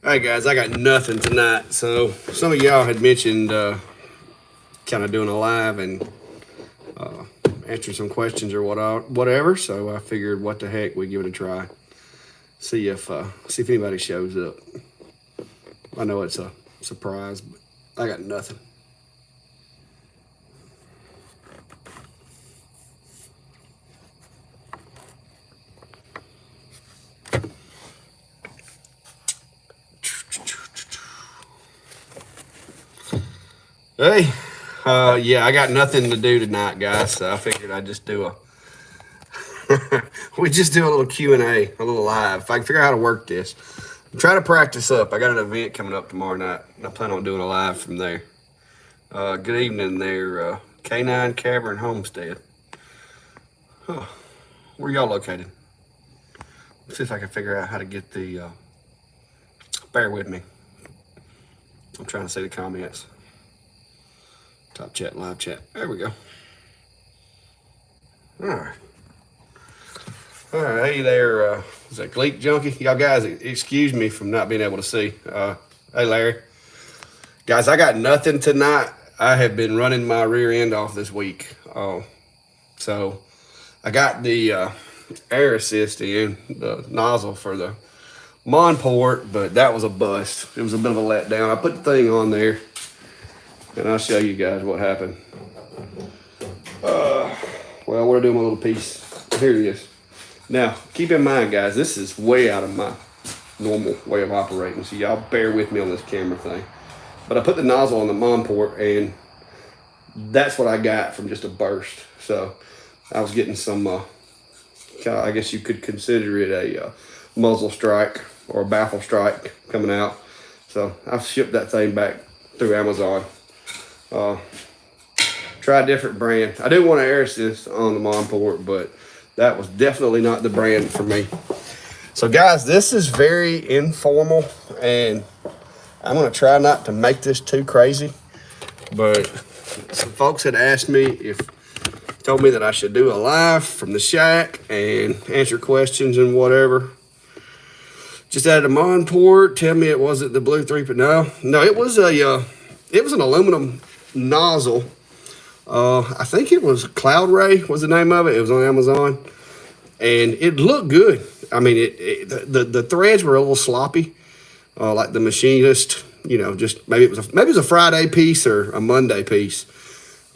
Alright guys, I got nothing tonight. So some of y'all had mentioned kind of doing a live and answering some questions or whatever. So I figured what the heck, we give it a try. See if anybody shows up. I know it's a surprise, but I got nothing. Hey, yeah, I got nothing to do tonight, guys. So I figured I'd just do we just do a little Q&A, a little live. If I can figure out how to work this. I'm trying to practice up. I got an event coming up tomorrow night, and I plan on doing a live from there. Good evening there, K9 Cavern Homestead. Huh. Where y'all located? Let's see if I can figure out how to get the, bear with me. I'm trying to see the comments. Top chat, live chat. There we go. All right. All right, hey there, is that Gleek Junkie? Y'all guys, excuse me from not being able to see. Hey Larry. Guys, I got nothing tonight. I have been running my rear end off this week. So I got the air assist in, the nozzle for the Mon port, but that was a bust. It was a bit of a letdown. I put the thing on there, and I'll show you guys what happened. Well, what do I do with my little piece? Here it is. Now, keep in mind, guys, this is way out of my normal way of operating, so y'all bear with me on this camera thing. But I put the nozzle on the Mon port, and that's what I got from just a burst. So I was getting some, I guess you could consider it a muzzle strike or a baffle strike coming out. So I've shipped that thing back through Amazon. Try a different brand. I do want an air assist on the Mon port, but that was definitely not the brand for me. So guys, this is very informal, and I'm gonna try not to make this too crazy, but some folks had asked me told me that I should do a live from the shack and answer questions and whatever. Just added a Mon port. Tell me it wasn't the blue 3, but no, it was an aluminum nozzle. I think it was Cloud Ray was the name of it. It was on Amazon, and it looked good. I mean, the threads were a little sloppy, like the machinist, just maybe it was a Friday piece or a Monday piece.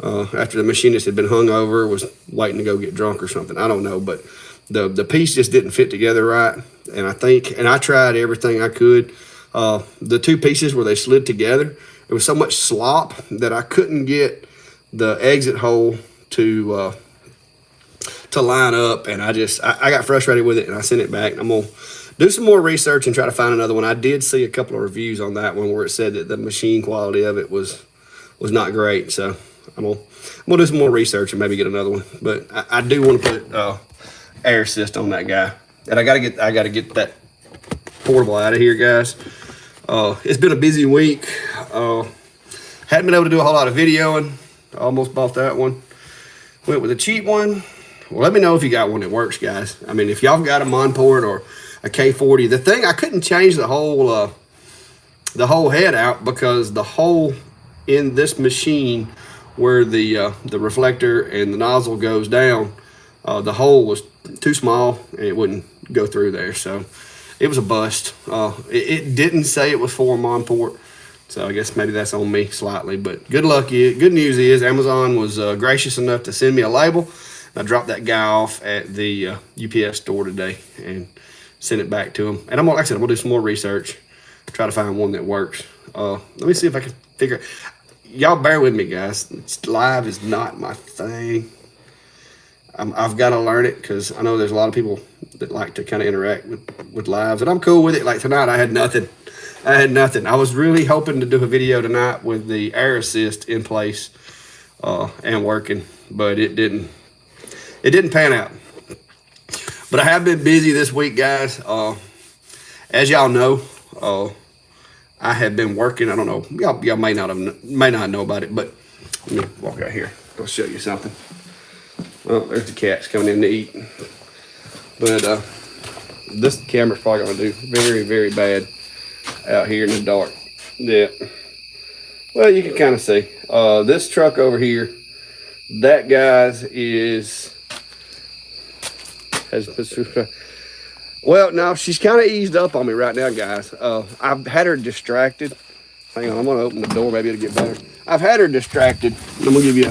After the machinist had been hung over, was waiting to go get drunk or something. I don't know, but the piece just didn't fit together right. And I tried everything I could. The two pieces where they slid together, there was so much slop that I couldn't get the exit hole to line up, and I got frustrated with it, and I sent it back. I'm gonna do some more research and try to find another one. I did see a couple of reviews on that one where it said that the machine quality of it was not great. So I'm gonna do some more research and maybe get another one. But I do want to put air assist on that guy, and I gotta get that portable out of here, guys. It's been a busy week. Hadn't been able to do a whole lot of videoing. I almost bought that one. Went with a cheap one. Well, let me know if you got one that works, guys. I mean, if y'all got a Mon port or a K40, the thing, I couldn't change the whole head out because the hole in this machine where the reflector and the nozzle goes down, the hole was too small and it wouldn't go through there. So it was a bust. It didn't say it was for a Mon port. So I guess maybe that's on me slightly, but good news is Amazon was gracious enough to send me a label. I dropped that guy off at the UPS store today and sent it back to him. And I'm gonna do some more research, try to find one that works. Let me see if I can figure it. Y'all bear with me, guys. Live is not my thing. I've got to learn it because I know there's a lot of people that like to kind of interact with lives, and I'm cool with it. Like tonight, I had nothing. I was really hoping to do a video tonight with the air assist in place and working, but it didn't pan out. But I have been busy this week, guys. As y'all know, I have been working. I don't know, y'all may not know about it, but let me walk out here. I'll show you something. Well, there's the cats coming in to eat. But this camera's probably gonna do very, very bad out here in the dark. Yeah. Well, you can kind of see. This truck over here, that guy's well, no, she's kind of eased up on me right now, guys. I've had her distracted. Hang on, I'm gonna open the door, maybe it'll get better. I've had her distracted. I'm gonna give you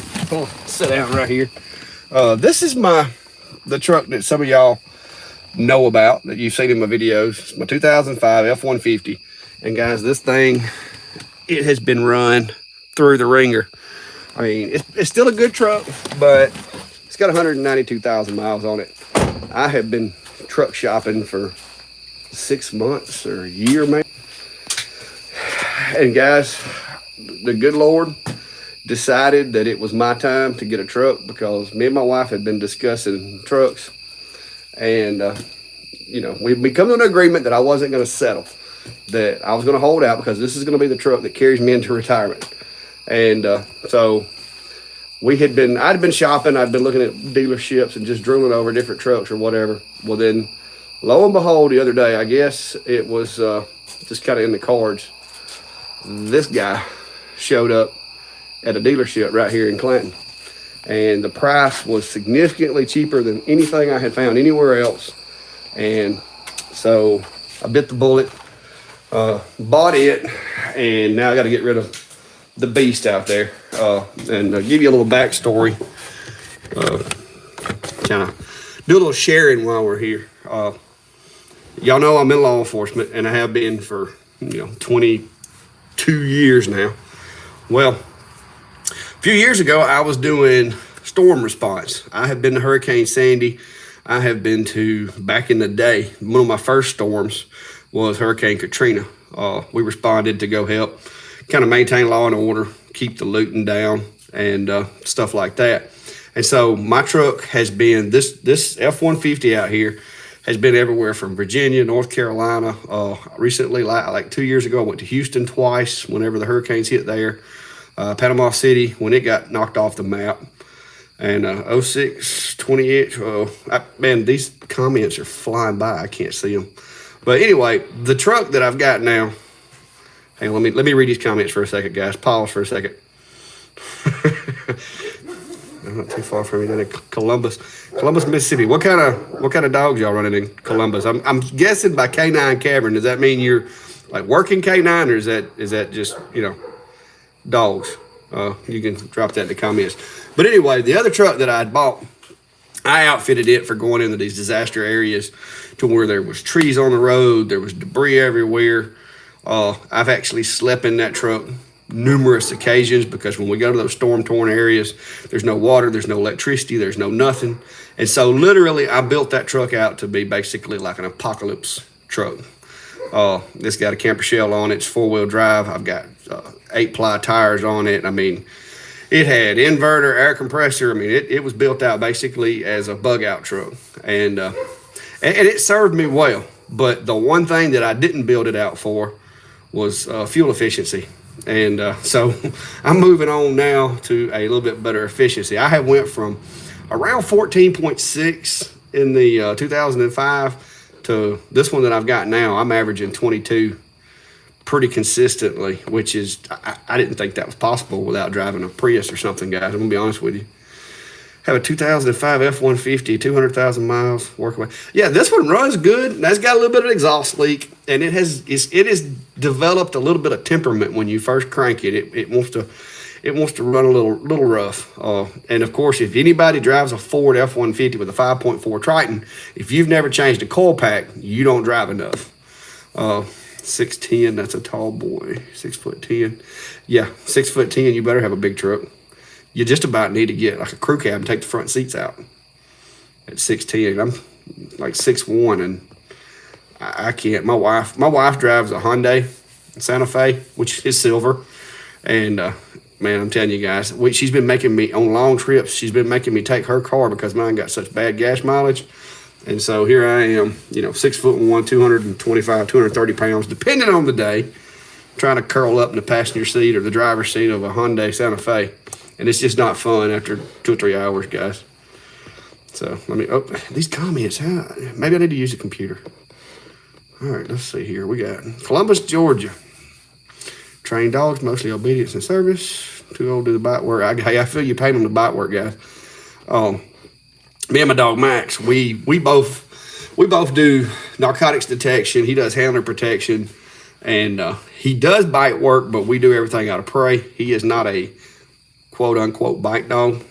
sit down right here. This is the truck that some of y'all know about, that you've seen in my videos. It's my 2005 F-150. And guys, this thing, it has been run through the ringer. I mean, it's still a good truck, but it's got 192,000 miles on it. I have been truck shopping for 6 months or a year, maybe. And guys, the good Lord decided that it was my time to get a truck, because me and my wife had been discussing trucks, and you know, we come to an agreement that I wasn't going to settle, that I was going to hold out, because this is going to be the truck that carries me into retirement. And so I'd been shopping, I'd been looking at dealerships and just drooling over different trucks or whatever. Well, then lo and behold, the other day, I guess it was just kind of in the cards, this guy showed up at a dealership right here in Clinton, and the price was significantly cheaper than anything I had found anywhere else. And so I bit the bullet, bought it, and now I got to get rid of the beast out there, and give you a little backstory, kind of do a little sharing while we're here. Y'all know I'm in law enforcement, and I have been for 22 years now. Well, a few years ago, I was doing storm response. I have been to Hurricane Sandy. I have been to, back in the day, one of my first storms was Hurricane Katrina. We responded to go help kind of maintain law and order, keep the looting down, and stuff like that. And so my truck has been, this F-150 out here has been everywhere from Virginia, North Carolina. Recently, like 2 years ago, I went to Houston twice whenever the hurricanes hit there. Panama City, when it got knocked off the map. And 06, 20-inch, man, these comments are flying by. I can't see them. But anyway, the truck that I've got now, hang on, let me read these comments for a second, guys. Pause for a second. I'm not too far from me, down in Columbus, Mississippi. What kind of dogs y'all running in Columbus? I'm guessing by K9 Cavern. Does that mean you're like working K9, or is that just dogs? You can drop that in the comments. But anyway, the other truck that I had bought, I outfitted it for going into these disaster areas to where there was trees on the road, there was debris everywhere. I've actually slept in that truck numerous occasions, because when we go to those storm-torn areas, there's no water, there's no electricity, there's no nothing. And so literally I built that truck out to be basically like an apocalypse truck. It's got a camper shell on it, it's 4-wheel drive. I've got 8-ply tires on it. I mean, it had inverter, air compressor. I mean, it was built out basically as a bug out truck, and it served me well. But the one thing that I didn't build it out for was fuel efficiency. And so I'm moving on now to a little bit better efficiency. I have went from around 14.6 in the 2005 to this one that I've got now. I'm averaging 22 pretty consistently, which is, I didn't think that was possible without driving a Prius or something, guys. I'm gonna be honest with you. Have a 2005 F-150, 200,000 miles, work away. Yeah, this one runs good. That's got a little bit of exhaust leak, and it has developed a little bit of temperament when you first crank it. It wants to run a little rough. And of course, if anybody drives a Ford F-150 with a 5.4 Triton, if you've never changed a coil pack, you don't drive enough. 6'10", that's a tall boy. 6'10". Yeah, 6'10", you better have a big truck. You just about need to get like a crew cab and take the front seats out at 6'10". I'm like 6'1", and I can't. My wife drives a Hyundai Santa Fe, which is silver, and man, I'm telling you guys, she's been making me on long trips. She's been making me take her car because mine got such bad gas mileage. And so here I am, 6'1", 225, 230 pounds, depending on the day, trying to curl up in the passenger seat or the driver's seat of a Hyundai Santa Fe. And it's just not fun after 2 or 3 hours, guys. So these comments, maybe I need to use a computer. All right, let's see here. We got Columbus, Georgia. Trained dogs, mostly obedience and service. Too old to do the bite work. I feel you paid them the bite work, guys. Me and my dog Max, we both do narcotics detection. He does handler protection, and he does bite work, but we do everything out of prey. He is not a quote unquote bite dog.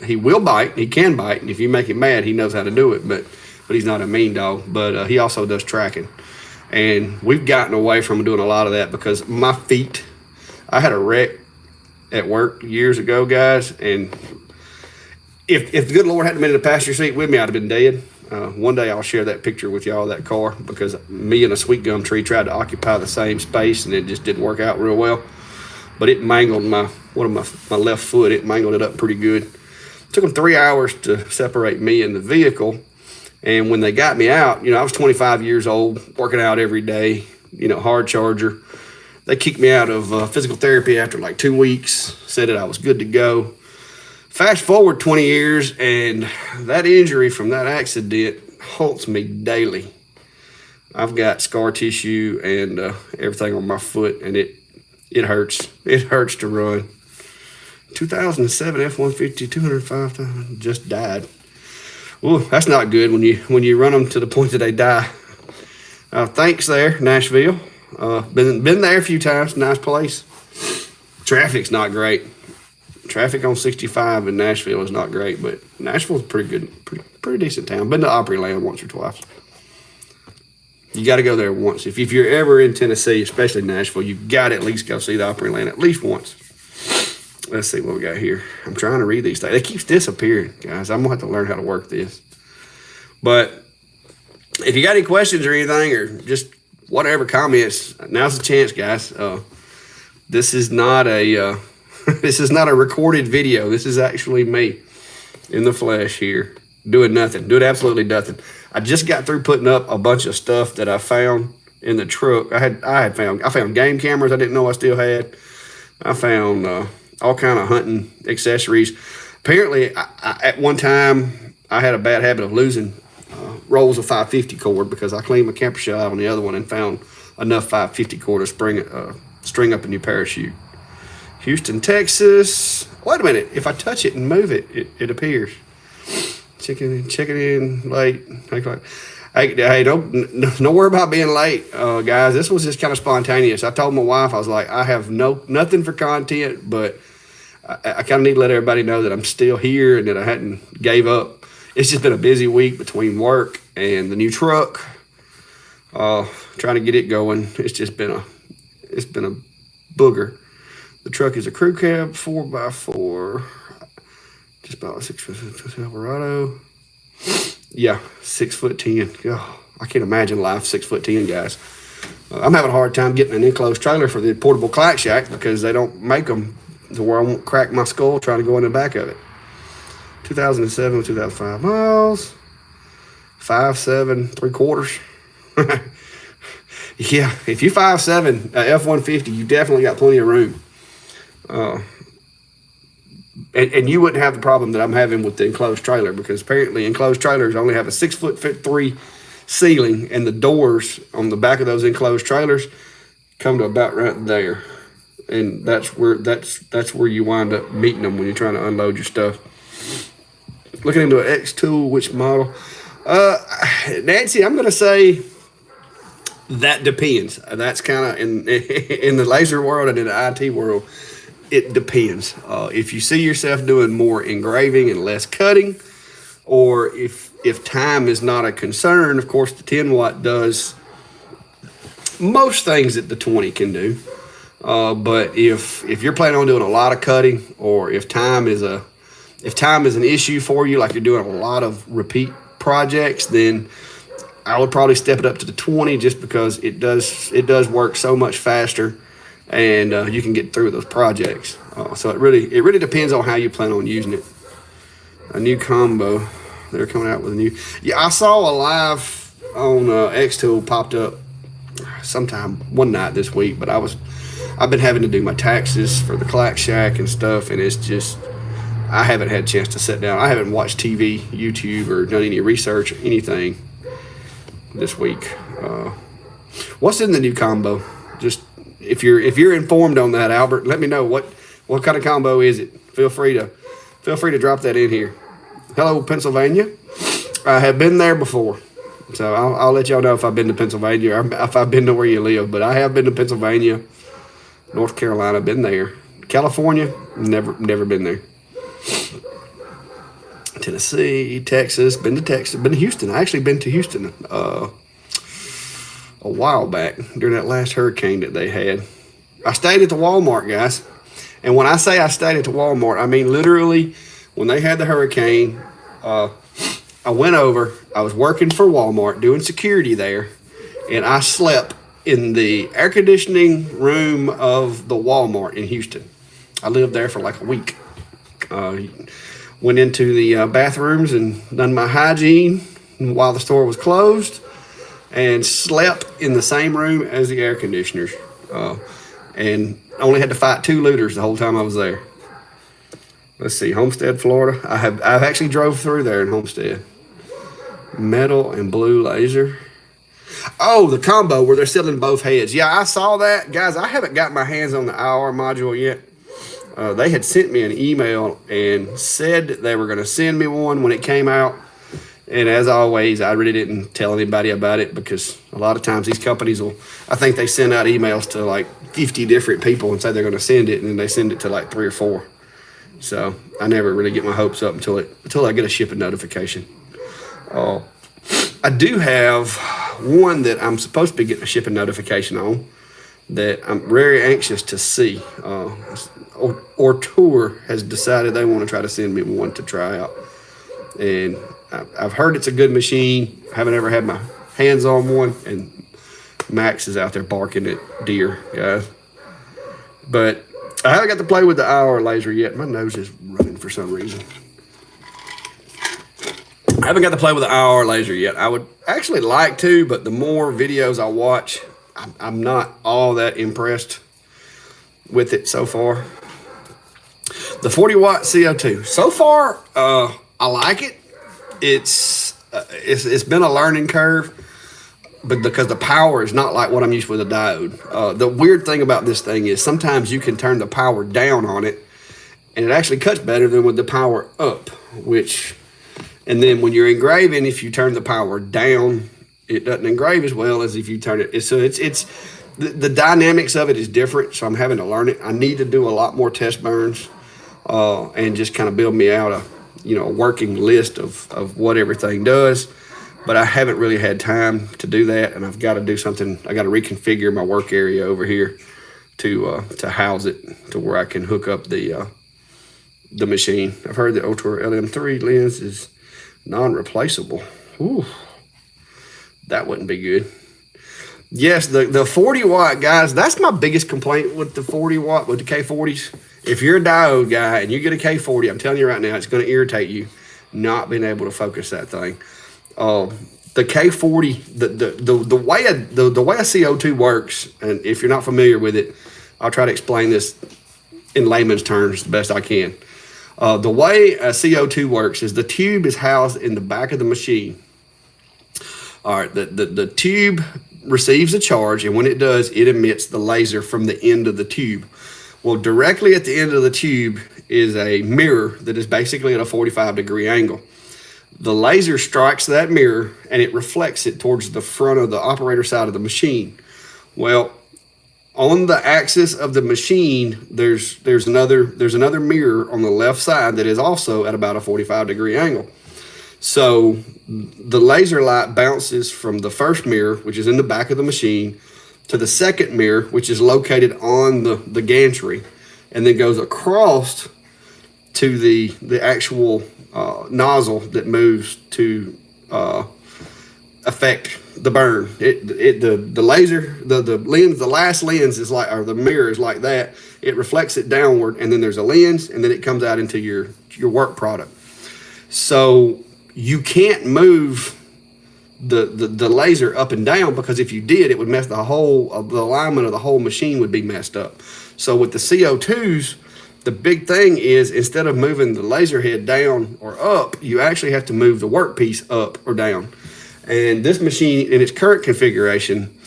He will bite. He can bite, and if you make him mad, he knows how to do it. But he's not a mean dog. But he also does tracking, and we've gotten away from doing a lot of that because my feet. I had a wreck at work years ago, guys, and if the good Lord hadn't been in the passenger seat with me, I'd have been dead. One day I'll share that picture with y'all of that car because me and a sweet gum tree tried to occupy the same space and it just didn't work out real well. But it mangled my left foot. It mangled it up pretty good. It took them 3 hours to separate me and the vehicle. And when they got me out, I was 25 years old, working out every day, hard charger. They kicked me out of physical therapy after like 2 weeks, said that I was good to go. Fast forward 20 years, and that injury from that accident haunts me daily. I've got scar tissue and everything on my foot, and it hurts. It hurts to run. 2007 F-150, 205,000, just died. Ooh, that's not good when you run them to the point that they die. Thanks there, Nashville. Been there a few times. Nice place. Traffic's not great. Traffic on 65 in Nashville is not great, but Nashville's pretty good, pretty decent town. Been to Opryland once or twice. You got to go there once. If you're ever in Tennessee, especially Nashville, you got to at least go see the Opryland at least once. Let's see what we got here. I'm trying to read these things. It keeps disappearing, guys. I'm going to have to learn how to work this. But if you got any questions or anything or just whatever comments, now's the chance, guys. This is not a this is not a recorded video. This is actually me in the flesh here doing nothing, doing absolutely nothing. I just got through putting up a bunch of stuff that I found in the truck. I found game cameras I didn't know I still had. I found all kind of hunting accessories. Apparently, at one time I had a bad habit of losing rolls of 550 cord because I cleaned my camper shell out on the other one and found enough 550 cord to string up a new parachute. Houston, Texas. Wait a minute. If I touch it and move it, it appears. Check it in late. Hey, don't worry about being late, guys. This was just kind of spontaneous. I told my wife, I was like, I have nothing for content, but I kind of need to let everybody know that I'm still here and that I hadn't gave up. It's just been a busy week between work and the new truck. Trying to get it going. It's been a booger. The truck is a crew cab 4x4, just about a 6-foot Silverado. Yeah, 6'10". Oh, I can't imagine life 6'10", guys. I'm having a hard time getting an enclosed trailer for the portable clack shack because they don't make them to where I won't crack my skull trying to go in the back of it. 2007, 2005 miles, 5'7", 3/4. Yeah, if you're 5'7", F-150, you definitely got plenty of room. And you wouldn't have the problem that I'm having with the enclosed trailer because apparently enclosed trailers only have a 6'3" ceiling, and the doors on the back of those enclosed trailers come to about right there, and that's where you wind up meeting them when you're trying to unload your stuff. Looking into an X tool, which model? Nancy, I'm gonna say that depends. That's kind of in the laser world and in the IT world. It depends. If you see yourself doing more engraving and less cutting, or if time is not a concern, of course the 10 watt does most things that the 20 can do. But if you're planning on doing a lot of cutting, or if time is an issue for you, like you're doing a lot of repeat projects, then I would probably step it up to the 20 just because it does work so much faster. And you can get through those projects. So it really depends on how you plan on using it. A new combo. They're coming out with a new. Yeah, I saw a live on X-Tool popped up sometime one night this week, but I've been having to do my taxes for the Clack Shack and stuff, and it's just I haven't had a chance to sit down. I haven't watched TV, YouTube, or done any research, anything this week. What's in the new combo? Just if you're informed on that, Albert, let me know what kind of combo is it. Feel free to drop that in here. Hello, Pennsylvania. I have been there before, so I'll let y'all know if I've been to Pennsylvania or if I've been to where you live. But I have been to Pennsylvania, North Carolina, been there. California, never been there. Tennessee, Texas, been to Houston. I actually been to Houston a while back during that last hurricane that they had. I stayed at the Walmart, guys. And when I say I stayed at the Walmart, I mean literally when they had the hurricane, I went over, I was working for Walmart doing security there, and I slept in the air conditioning room of the Walmart in Houston. I lived there for like a week. Went into the bathrooms and done my hygiene while the store was closed and slept in the same room as the air conditioners. And only had to fight 2 looters the whole time I was there. Let's see, Homestead, Florida. I've actually drove through there in Homestead. Metal and blue laser. Oh, the combo where they're selling both heads. Yeah, I saw that. Guys, I haven't got my hands on the IR module yet. They had sent me an email and said they were going to send me one when it came out. And as always, I really didn't tell anybody about it because a lot of times these companies I think they send out emails to like 50 different people and say they're going to send it, and then they send it to like 3 or 4. So I never really get my hopes up until I get a shipping notification. I do have one that I'm supposed to be getting a shipping notification on that I'm very anxious to see. Tour has decided they want to try to send me one to try out. And I've heard it's a good machine. I haven't ever had my hands on one, and Max is out there barking at deer, guys. But I haven't got to play with the IR laser yet. My nose is running for some reason. I haven't got to play with the IR laser yet. I would actually like to, but the more videos I watch, I'm not all that impressed with it so far. The 40 watt CO2. So far, I like it. It's been a learning curve, but because the power is not like what I'm used with a diode. The weird thing about this thing is sometimes you can turn the power down on it, and it actually cuts better than with the power up. And then when you're engraving, if you turn the power down, it doesn't engrave as well as if you turn it. So it's the dynamics of it is different. So I'm having to learn it. I need to do a lot more test burns, and just kind of build me out a working list of what everything does. But I haven't really had time to do that, and I've got to do something. I got to reconfigure my work area over here to house it to where I can hook up the machine. I've heard the Otor LM3 lens is non-replaceable. Ooh, that wouldn't be good. Yes, the 40 watt, guys, that's my biggest complaint with the 40 watt, with the K40s. If you're a diode guy and you get a K40, I'm telling you right now, it's going to irritate you not being able to focus that thing. The K40, the way a CO2 works, and if you're not familiar with it, I'll try to explain this in layman's terms the best I can. The way a CO2 works is the tube is housed in the back of the machine. All right, the tube receives a charge, and when it does, it emits the laser from the end of the tube. Well, directly at the end of the tube is a mirror that is basically at a 45-degree angle. The laser strikes that mirror, and it reflects it towards the front of the operator side of the machine. Well, on the axis of the machine, there's another mirror on the left side that is also at about a 45-degree angle. So the laser light bounces from the first mirror, which is in the back of the machine, to the second mirror, which is located on the gantry, and then goes across to the actual nozzle that moves to affect the burn. The laser, the lens, the last lens is like, or the mirror is like that. It reflects it downward, and then there's a lens, and then it comes out into your work product. So you can't move the laser up and down, because if you did, it would mess the alignment of the whole machine would be messed up. So with the CO2s, the big thing is, instead of moving the laser head down or up, you actually have to move the workpiece up or down. And this machine, in its current configuration,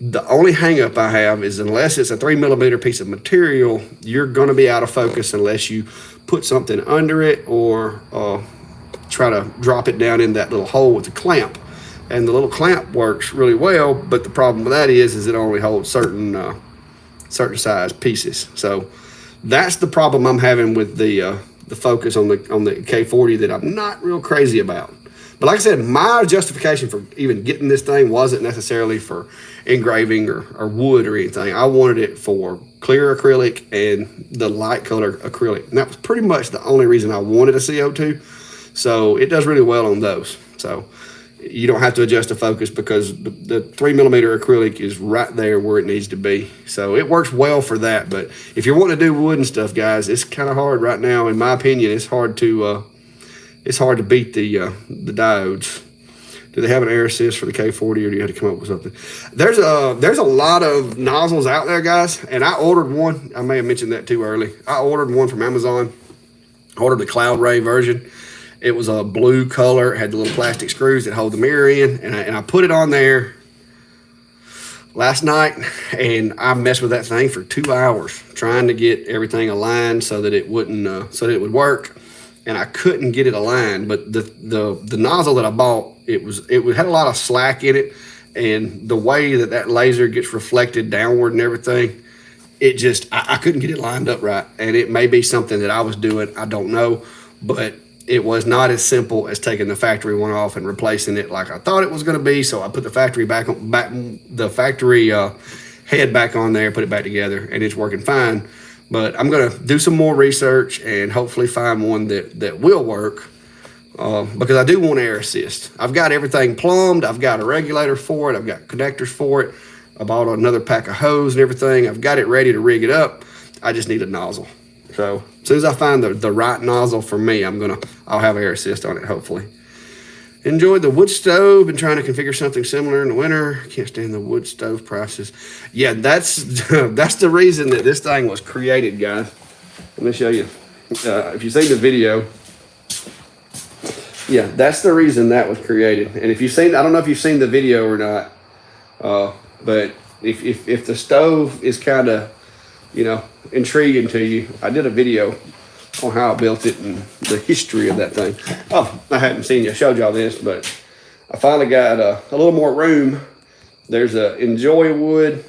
The only hang up I have is unless it's a 3mm piece of material, you're going to be out of focus unless you put something under it or try to drop it down in that little hole with the clamp. And the little clamp works really well, but the problem with that is it only holds certain size pieces. So that's the problem I'm having with the focus on the K40 that I'm not real crazy about. But like I said, my justification for even getting this thing wasn't necessarily for engraving or wood or anything. I wanted it for clear acrylic and the light color acrylic. And that was pretty much the only reason I wanted a CO2. So it does really well on those. So you don't have to adjust the focus because the 3mm acrylic is right there where it needs to be. So it works well for that. But if you're wanting to do wood and stuff, guys, it's kind of hard right now. In my opinion, it's hard to beat the diodes. Do they have an air assist for the K40, or do you have to come up with something? There's a lot of nozzles out there, guys, and I ordered one. I may have mentioned that too early. I ordered one from Amazon. I ordered the Cloud Ray version. It was a blue color. It had the little plastic screws that hold the mirror in, and I put it on there last night, and I messed with that thing for 2 hours trying to get everything aligned so that it wouldn't so that it would work. And I couldn't get it aligned. But the nozzle that I bought, it had a lot of slack in it, and the way that laser gets reflected downward and everything, it just I couldn't get it lined up right. And it may be something that I was doing, I don't know, but it was not as simple as taking the factory one off and replacing it like I thought it was going to be. So I put the factory the factory head back on there, put it back together, and it's working fine. But I'm going to do some more research and hopefully find one that will work because I do want air assist. I've got everything plumbed. I've got a regulator for it. I've got connectors for it. I bought another pack of hose and everything. I've got it ready to rig it up. I just need a nozzle. So as soon as I find the right nozzle for me, I'll have air assist on it, hopefully. Enjoyed the wood stove. Been trying to configure something similar in the winter. Can't stand the wood stove prices. Yeah, that's the reason that this thing was created, guys. Let me show you. If you see the video, yeah, that's the reason that was created. And if you've seen, I don't know if you've seen the video or not, but if the stove is kind of, intriguing to you, I did a video on how I built it and the history of that thing. Oh, I hadn't seen you, showed y'all this, but I finally got a little more room. There's a Enjoy Wood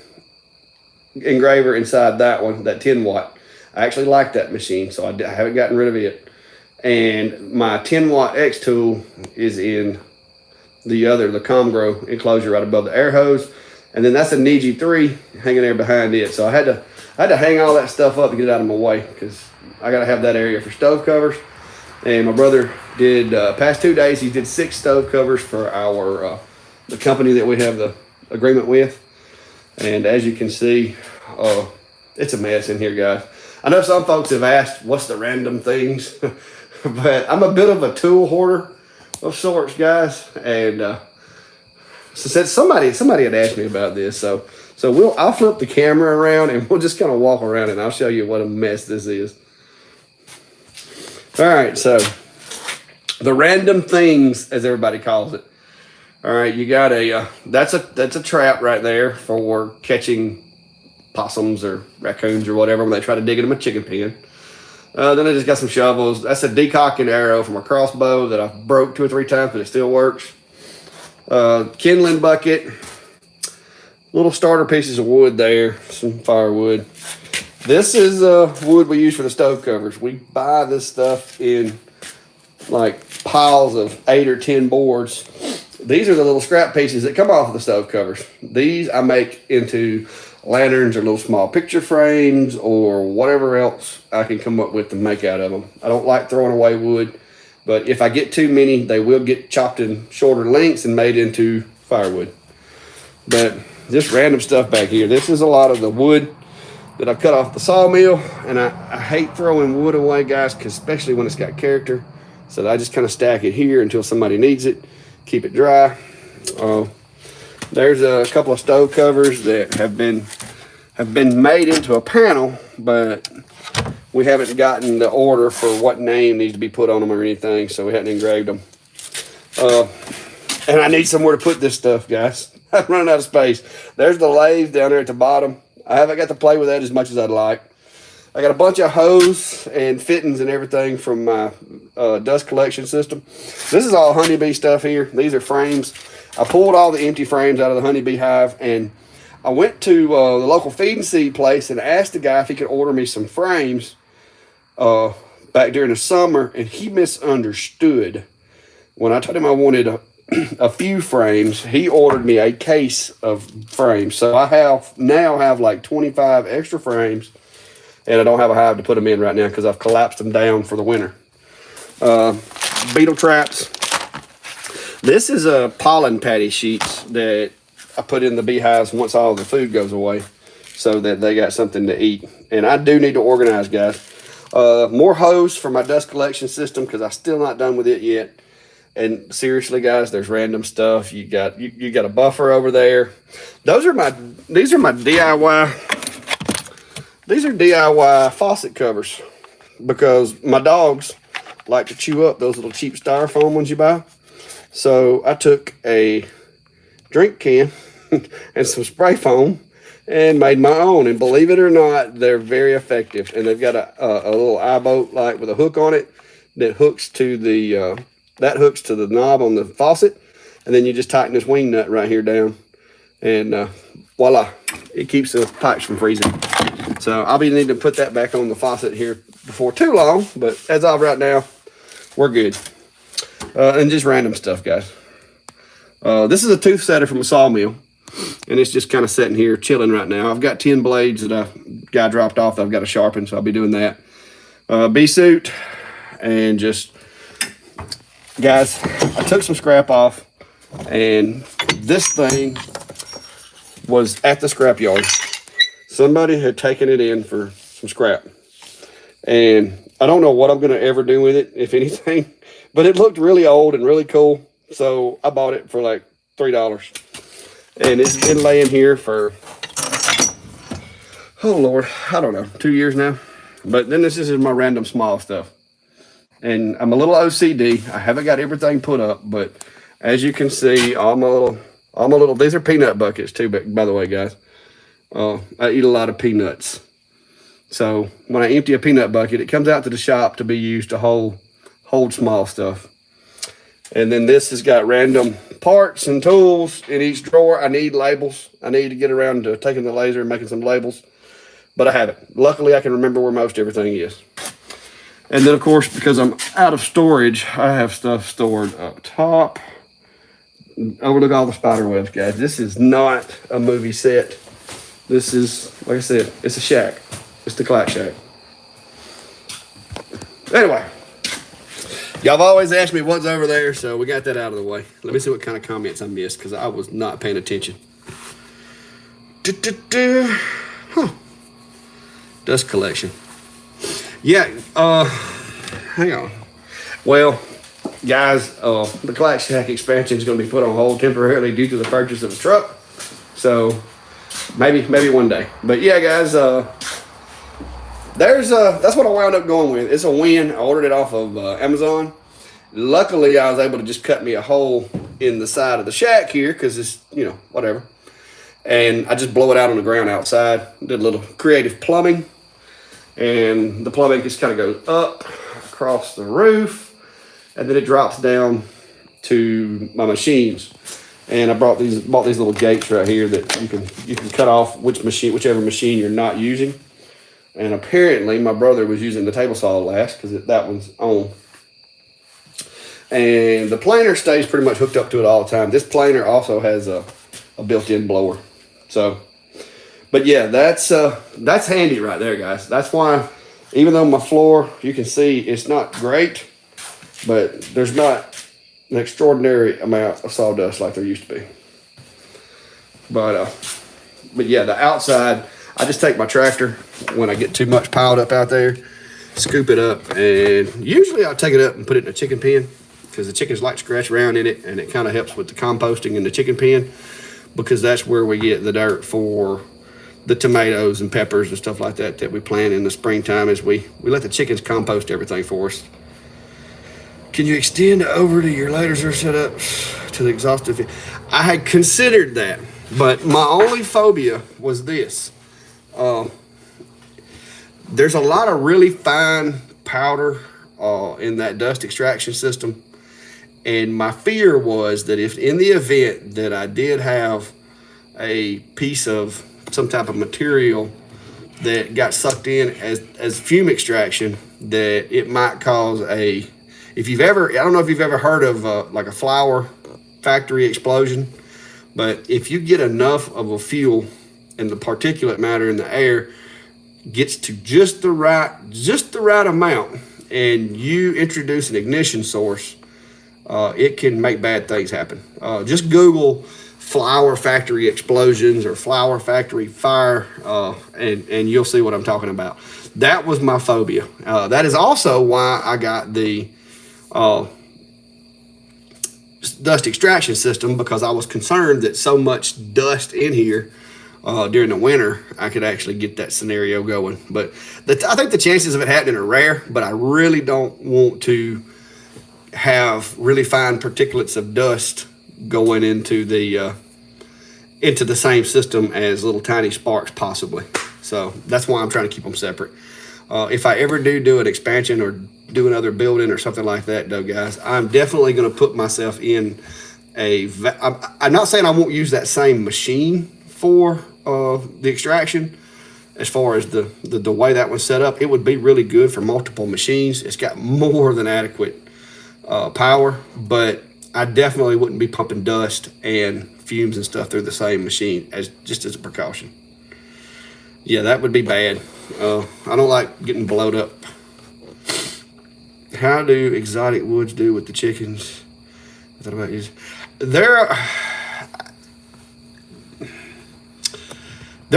engraver inside that one, that 10 watt. I actually like that machine, so I haven't gotten rid of it. And my 10 watt X tool is in the Comgrow enclosure right above the air hose. And then that's a Niji 3 hanging there behind it. So I had to hang all that stuff up to get it out of my way because I got to have that area for stove covers. And my brother did, past 2 days, he did 6 stove covers for the company that we have the agreement with. And as you can see, it's a mess in here, guys. I know some folks have asked, what's the random things? But I'm a bit of a tool hoarder of sorts, guys. And so somebody had asked me about this. So I'll flip the camera around and we'll just kind of walk around and I'll show you what a mess this is. All right, so the random things, as everybody calls it. All right, you got that's a trap right there for catching possums or raccoons or whatever when they try to dig into my chicken pen. Then I just got some shovels. That's a decocking arrow from a crossbow that I've broke 2 or 3 times, but it still works. Kindling bucket. Little starter pieces of wood there, some firewood. This is wood we use for the stove covers. We buy this stuff in like piles of 8 or 10 boards. These are the little scrap pieces that come off of the stove covers. These I make into lanterns or little small picture frames or whatever else I can come up with to make out of them. I don't like throwing away wood, but if I get too many, they will get chopped in shorter lengths and made into firewood. But just random stuff back here. This is a lot of the wood that I've cut off the sawmill, and I hate throwing wood away, guys, especially when it's got character. So I just kind of stack it here until somebody needs it, keep it dry. There's a couple of stove covers that have been made into a panel, but we haven't gotten the order for what name needs to be put on them or anything, so we haven't engraved them. And I need somewhere to put this stuff, guys. I'm running out of space. There's the lathe down there at the bottom. I haven't got to play with that as much as I'd like. I got a bunch of hose and fittings and everything from my dust collection system. This is all honeybee stuff here. These are frames. I pulled all the empty frames out of the honeybee hive, and I went to the local feed and seed place and asked the guy if he could order me some frames back during the summer, and he misunderstood. When I told him I wanted a few frames, he ordered me a case of frames. So I now have like 25 extra frames, and I don't have a hive to put them in right now because I've collapsed them down for the winter. Beetle traps. This is a pollen patty sheets that I put in the beehives once all the food goes away so that they got something to eat. And I do need to organize, guys. More hose for my dust collection system because I'm still not done with it yet. And seriously, guys, there's random stuff. You got a buffer over there. These are my DIY. These are DIY faucet covers because my dogs like to chew up those little cheap styrofoam ones you buy. So I took a drink can and some spray foam and made my own. And believe it or not, they're very effective. And they've got a little eye bolt like with a hook on it that hooks to the knob on the faucet. And then you just tighten this wing nut right here down, and voila, it keeps the pipes from freezing. So I'll be needing to put that back on the faucet here before too long, but as of right now, we're good. And just random stuff, guys. This is a tooth setter from a sawmill, and it's just kind of sitting here chilling right now. I've got 10 blades that I got dropped off that I've got to sharpen, so I'll be doing that. Bee suit, and just, guys, I took some scrap off, and this thing was at the scrap yard. Somebody had taken it in for some scrap, and I don't know what I'm going to ever do with it, if anything, but it looked really old and really cool, so I bought it for like $3, and it's been laying here for, oh Lord, I don't know, 2 years now. But then this is my random small stuff, and I'm a little OCD. I haven't got everything put up, but as you can see, all my little, these are peanut buckets too, by the way, guys. I eat a lot of peanuts. So when I empty a peanut bucket, it comes out to the shop to be used to hold small stuff. And then this has got random parts and tools in each drawer. I need labels. I need to get around to taking the laser and making some labels, but I haven't. Luckily, I can remember where most everything is. And then, of course, because I'm out of storage, I have stuff stored up top. Overlook all the spider webs, guys. This is not a movie set. This is, like I said, it's a shack. It's the Clack Shack. Anyway, y'all have always asked me what's over there, so we got that out of the way. Let me see what kind of comments I missed, because I was not paying attention. Huh. Dust collection. Yeah, hang on. Well, guys, the Clack Shack expansion is going to be put on hold temporarily due to the purchase of a truck. So maybe one day. But yeah, guys, that's what I wound up going with. It's a win. I ordered it off of Amazon. Luckily, I was able to just cut me a hole in the side of the shack here because it's, whatever. And I just blow it out on the ground outside. Did a little creative plumbing. And the plumbing just kind of goes up across the roof, and then it drops down to my machines. And I bought these little gates right here that you can cut off whichever machine you're not using. And apparently my brother was using the table saw last because that one's on. And the planer stays pretty much hooked up to it all the time. This planer also has a built-in blower. So, but yeah, that's handy right there, guys. That's why, even though my floor, you can see it's not great, but there's not an extraordinary amount of sawdust like there used to be. But yeah, the outside, I just take my tractor when I get too much piled up out there, scoop it up, and usually I'll take it up and put it in a chicken pen because the chickens like to scratch around in it, and it kind of helps with the composting in the chicken pen because that's where we get the dirt for the tomatoes and peppers and stuff like that we plant in the springtime. Is we let the chickens compost everything for us. Can you extend over to your later setup to the exhaustive? I had considered that, but my only phobia was this. There's a lot of really fine powder in that dust extraction system. And my fear was that if in the event that I did have a piece of some type of material that got sucked in as fume extraction, that it might cause I don't know if you've ever heard of like a flower factory explosion, but if you get enough of a fuel and the particulate matter in the air gets to just the right amount, and you introduce an ignition source, it can make bad things happen. Just Google flower factory explosions or flower factory fire, and you'll see what I'm talking about. That was my phobia. That is also why I got the dust extraction system, because I was concerned that so much dust in here during the winter, I could actually get that scenario going. But I think the chances of it happening are rare, but I really don't want to have really fine particulates of dust going into the same system as little tiny sparks possibly. So that's why I'm trying to keep them separate. If I ever do an expansion or do another building or something like that, though, guys, I'm definitely going to put myself in I'm not saying I won't use that same machine for the extraction. As far as the way that one's set up, it would be really good for multiple machines. It's got more than adequate power, but I definitely wouldn't be pumping dust and fumes and stuff through the same machine just as a precaution. Yeah, that would be bad. I don't like getting blowed up. How do exotic woods do with the chickens? I thought about using. There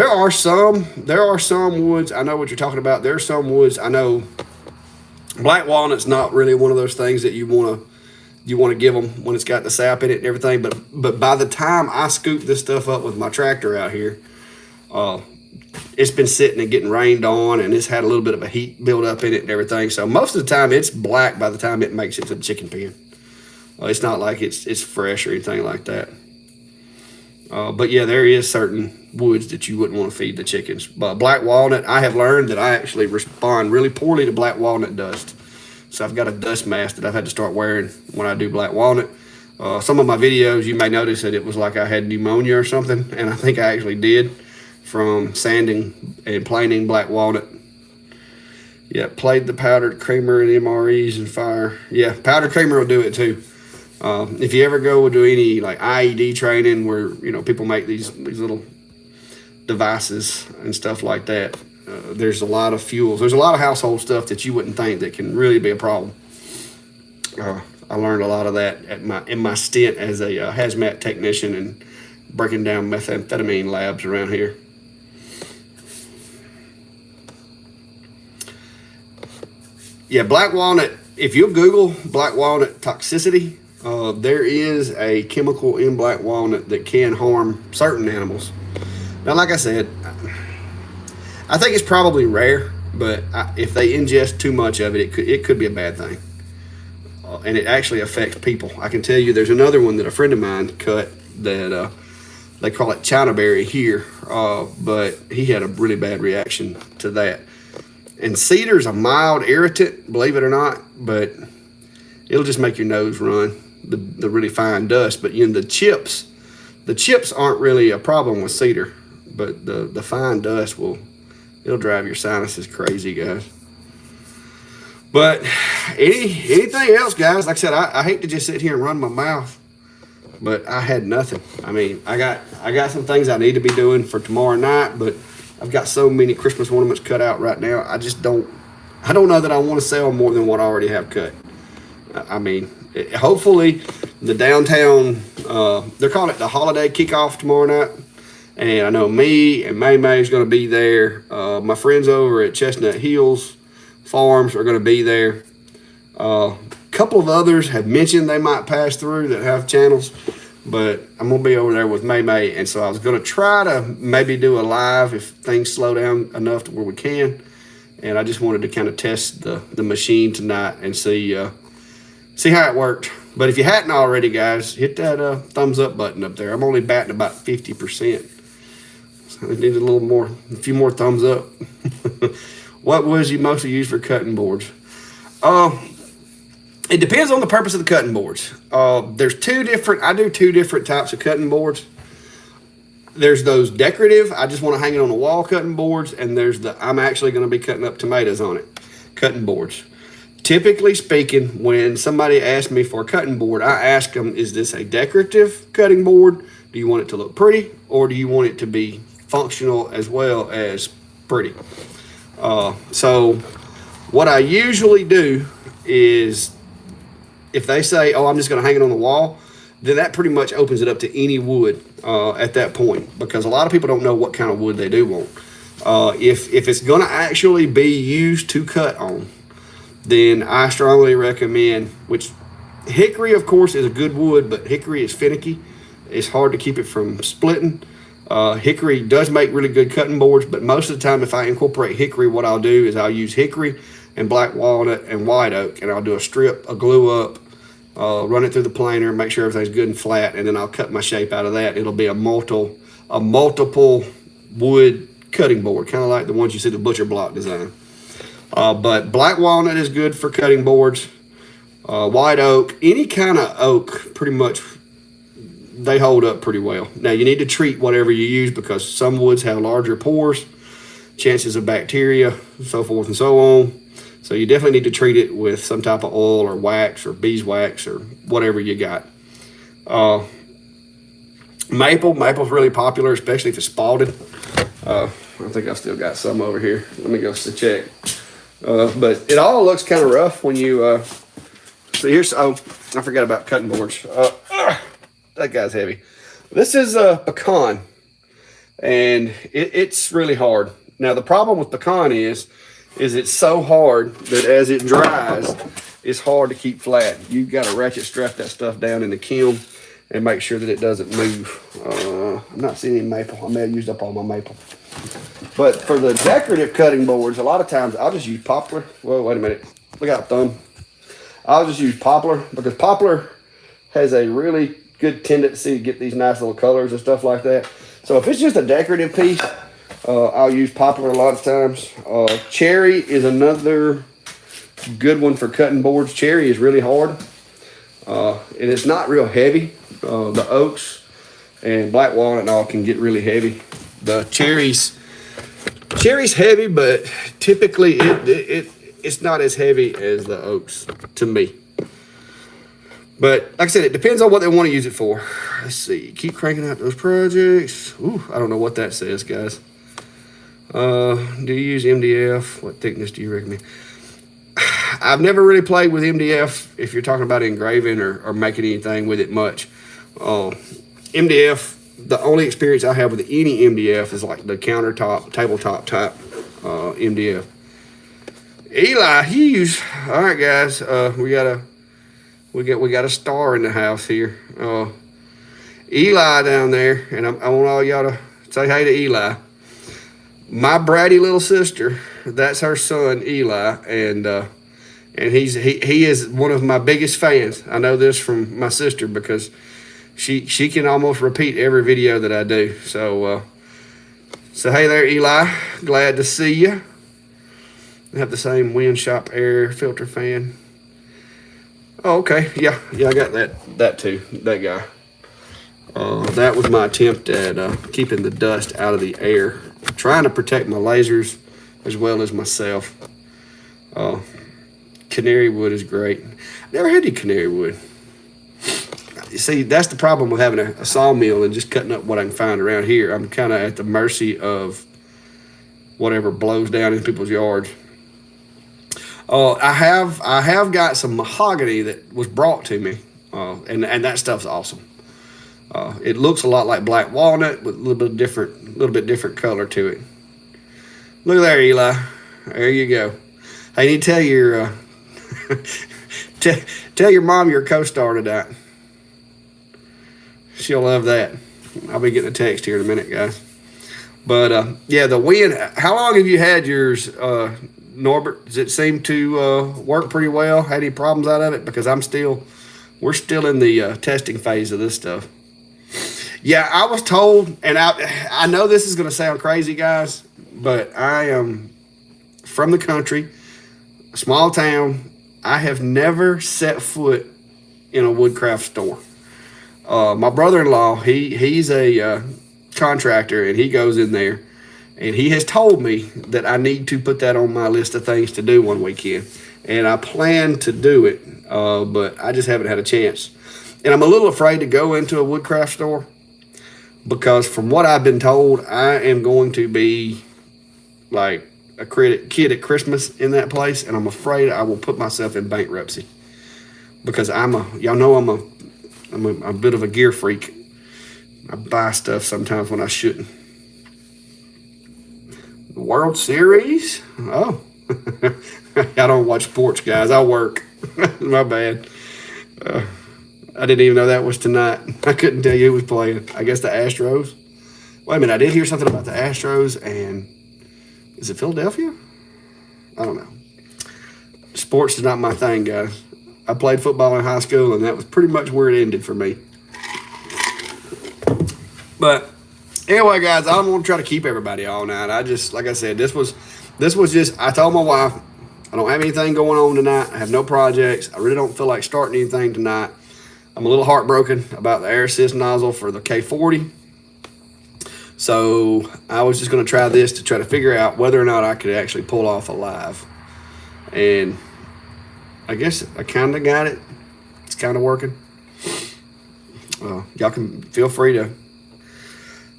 are some woods. I know what you're talking about. There are some woods. I know black walnut's not really one of those things that you want to give them when it's got the sap in it and everything. But by the time I scoop this stuff up with my tractor out here, it's been sitting and getting rained on, and it's had a little bit of a heat build up in it and everything. So most of the time it's black by the time it makes it to the chicken pen. It's not like it's fresh or anything like that. But yeah, there is certain woods that you wouldn't want to feed the chickens. But black walnut, I have learned that I actually respond really poorly to black walnut dust. So I've got a dust mask that I've had to start wearing when I do black walnut. Some of my videos, you may notice that it was like I had pneumonia or something, and I think I actually did from sanding and planing black walnut. Yeah, played the powdered creamer and MREs and fire. Yeah, powdered creamer will do it too. If you ever go do any like IED training where people make these little devices and stuff like that, there's a lot of fuels. There's a lot of household stuff that you wouldn't think that can really be a problem. I learned a lot of that in my stint as a hazmat technician and breaking down methamphetamine labs around here. Yeah, black walnut. If you Google black walnut toxicity, there is a chemical in black walnut that can harm certain animals. Now, like I said, I think it's probably rare, but if they ingest too much of it, it could be a bad thing. And it actually affects people. I can tell you there's another one that a friend of mine cut that they call it Chinaberry here, but he had a really bad reaction to that. And cedar's a mild irritant, believe it or not, but it'll just make your nose run, the really fine dust. But the chips aren't really a problem with cedar, but the fine dust it'll drive your sinuses crazy, guys. But anything else, guys? Like I said, I hate to just sit here and run my mouth, but I had nothing. I mean, I got some things I need to be doing for tomorrow night, but I've got so many Christmas ornaments cut out right now. I don't know that I want to sell more than what I already have cut. I mean, hopefully the downtown, they're calling it the holiday kickoff tomorrow night. And I know me and May is going to be there. My friends over at Chestnut Hills Farms are going to be there. A couple of others have mentioned they might pass through that have channels, but I'm going to be over there with May. And so I was going to try to maybe do a live if things slow down enough to where we can. And I just wanted to kind of test the machine tonight and see See how it worked. But if you hadn't already, guys, hit that thumbs up button up there. I'm only batting about 50%. So I need a few more thumbs up. What woods you mostly use for cutting boards? It depends on the purpose of the cutting boards. I do two different types of cutting boards. There's those decorative, I just want to hang it on the wall cutting boards, and there's I'm actually going to be cutting up tomatoes on it, cutting boards. Typically speaking, when somebody asks me for a cutting board, I ask them, is this a decorative cutting board? Do you want it to look pretty, or do you want it to be functional as well as pretty? So what I usually do is, if they say, oh, I'm just going to hang it on the wall, then that pretty much opens it up to any wood at that point, because a lot of people don't know what kind of wood they do want. If it's going to actually be used to cut on, then I strongly recommend, which hickory, of course, is a good wood, but hickory is finicky. It's hard to keep it from splitting. Hickory does make really good cutting boards, but most of the time if I incorporate hickory, what I'll do is I'll use hickory and black walnut and white oak, and I'll do a glue up, run it through the planer, make sure everything's good and flat, and then I'll cut my shape out of that. It'll be a multiple wood cutting board, kind of like the ones you see the butcher block design. But black walnut is good for cutting boards. White oak, any kind of oak, pretty much, they hold up pretty well. Now, you need to treat whatever you use, because some woods have larger pores, chances of bacteria, so forth and so on. So you definitely need to treat it with some type of oil or wax or beeswax or whatever you got. Maple's really popular, especially if it's spalted. I think I've still got some over here. Let me go check. But it all looks kind of rough when you see. I forgot about cutting boards. That guy's heavy. This is a pecan, and it's really hard. Now the problem with pecan is it's so hard that as it dries, it's hard to keep flat. You've got to ratchet strap that stuff down in the kiln and make sure that it doesn't move. I'm not seeing any maple. I may have used up all my maple. But for the decorative cutting boards, a lot of times I'll just use poplar. Whoa, wait a minute. Look out, thumb. I'll just use poplar, because poplar has a really good tendency to get these nice little colors and stuff like that. So if it's just a decorative piece, I'll use poplar a lot of times. Cherry is another good one for cutting boards. Cherry is really hard, and it's not real heavy. The oaks and black walnut and all can get really heavy. The cherry's heavy, but typically it's not as heavy as the oaks to me. But like I said, it depends on what they want to use it for. Let's see. Keep cranking out those projects. Ooh, I don't know what that says, guys. Do you use MDF? What thickness do you recommend? I've never really played with MDF if you're talking about engraving or making anything with it much. MDF, the only experience I have with any MDF is like the countertop, tabletop type MDF. Eli Hughes. All right, guys. We got a star in the house here. Eli down there, and I want all y'all to say hey to Eli. My bratty little sister, that's her son Eli, and he is one of my biggest fans. I know this from my sister because she can almost repeat every video that I do. So hey there, Eli. Glad to see you. I have the same wind shop air filter fan. Oh, okay. Yeah, I got that too. That guy. That was my attempt at keeping the dust out of the air, trying to protect my lasers as well as myself. Canary wood is great. Never had any canary wood. You see, that's the problem with having a sawmill and just cutting up what I can find around here. I'm kind of at the mercy of whatever blows down in people's yards. I have got some mahogany that was brought to me, and that stuff's awesome. It looks a lot like black walnut with a little bit different color to it. Look there, Eli. There you go. Hey, you need to tell your tell your mom you're a co-star tonight. She'll love that. I'll be getting a text here in a minute, guys. But yeah, the wind. How long have you had yours Norbert, does it seem to work pretty well? Had any problems out of it? Because we're still in the testing phase of this stuff. Yeah, I was told, and I know this is going to sound crazy, guys, but I am from the country, a small town. I have never set foot in a woodcraft store. My brother-in-law, he's a contractor, and he goes in there, and he has told me that I need to put that on my list of things to do one weekend, and I plan to do it, but I just haven't had a chance. And I'm a little afraid to go into a woodcraft store because from what I've been told, I am going to be like a kid at Christmas in that place, and I'm afraid I will put myself in bankruptcy because y'all know I'm a bit of a gear freak. I buy stuff sometimes when I shouldn't. The World Series? Oh. I don't watch sports, guys. I work. My bad. I didn't even know that was tonight. I couldn't tell you who was playing. I guess the Astros. Wait a minute. I did hear something about the Astros and is it Philadelphia? I don't know. Sports is not my thing, guys. I played football in high school, and that was pretty much where it ended for me. But anyway, guys, I don't want to try to keep everybody all night. I just, like I said, this was just, I told my wife, I don't have anything going on tonight. I have no projects. I really don't feel like starting anything tonight. I'm a little heartbroken about the air assist nozzle for the K40. So I was just going to try this to try to figure out whether or not I could actually pull off a live. And I guess I kind of got it. It's kind of working. Y'all can feel free to.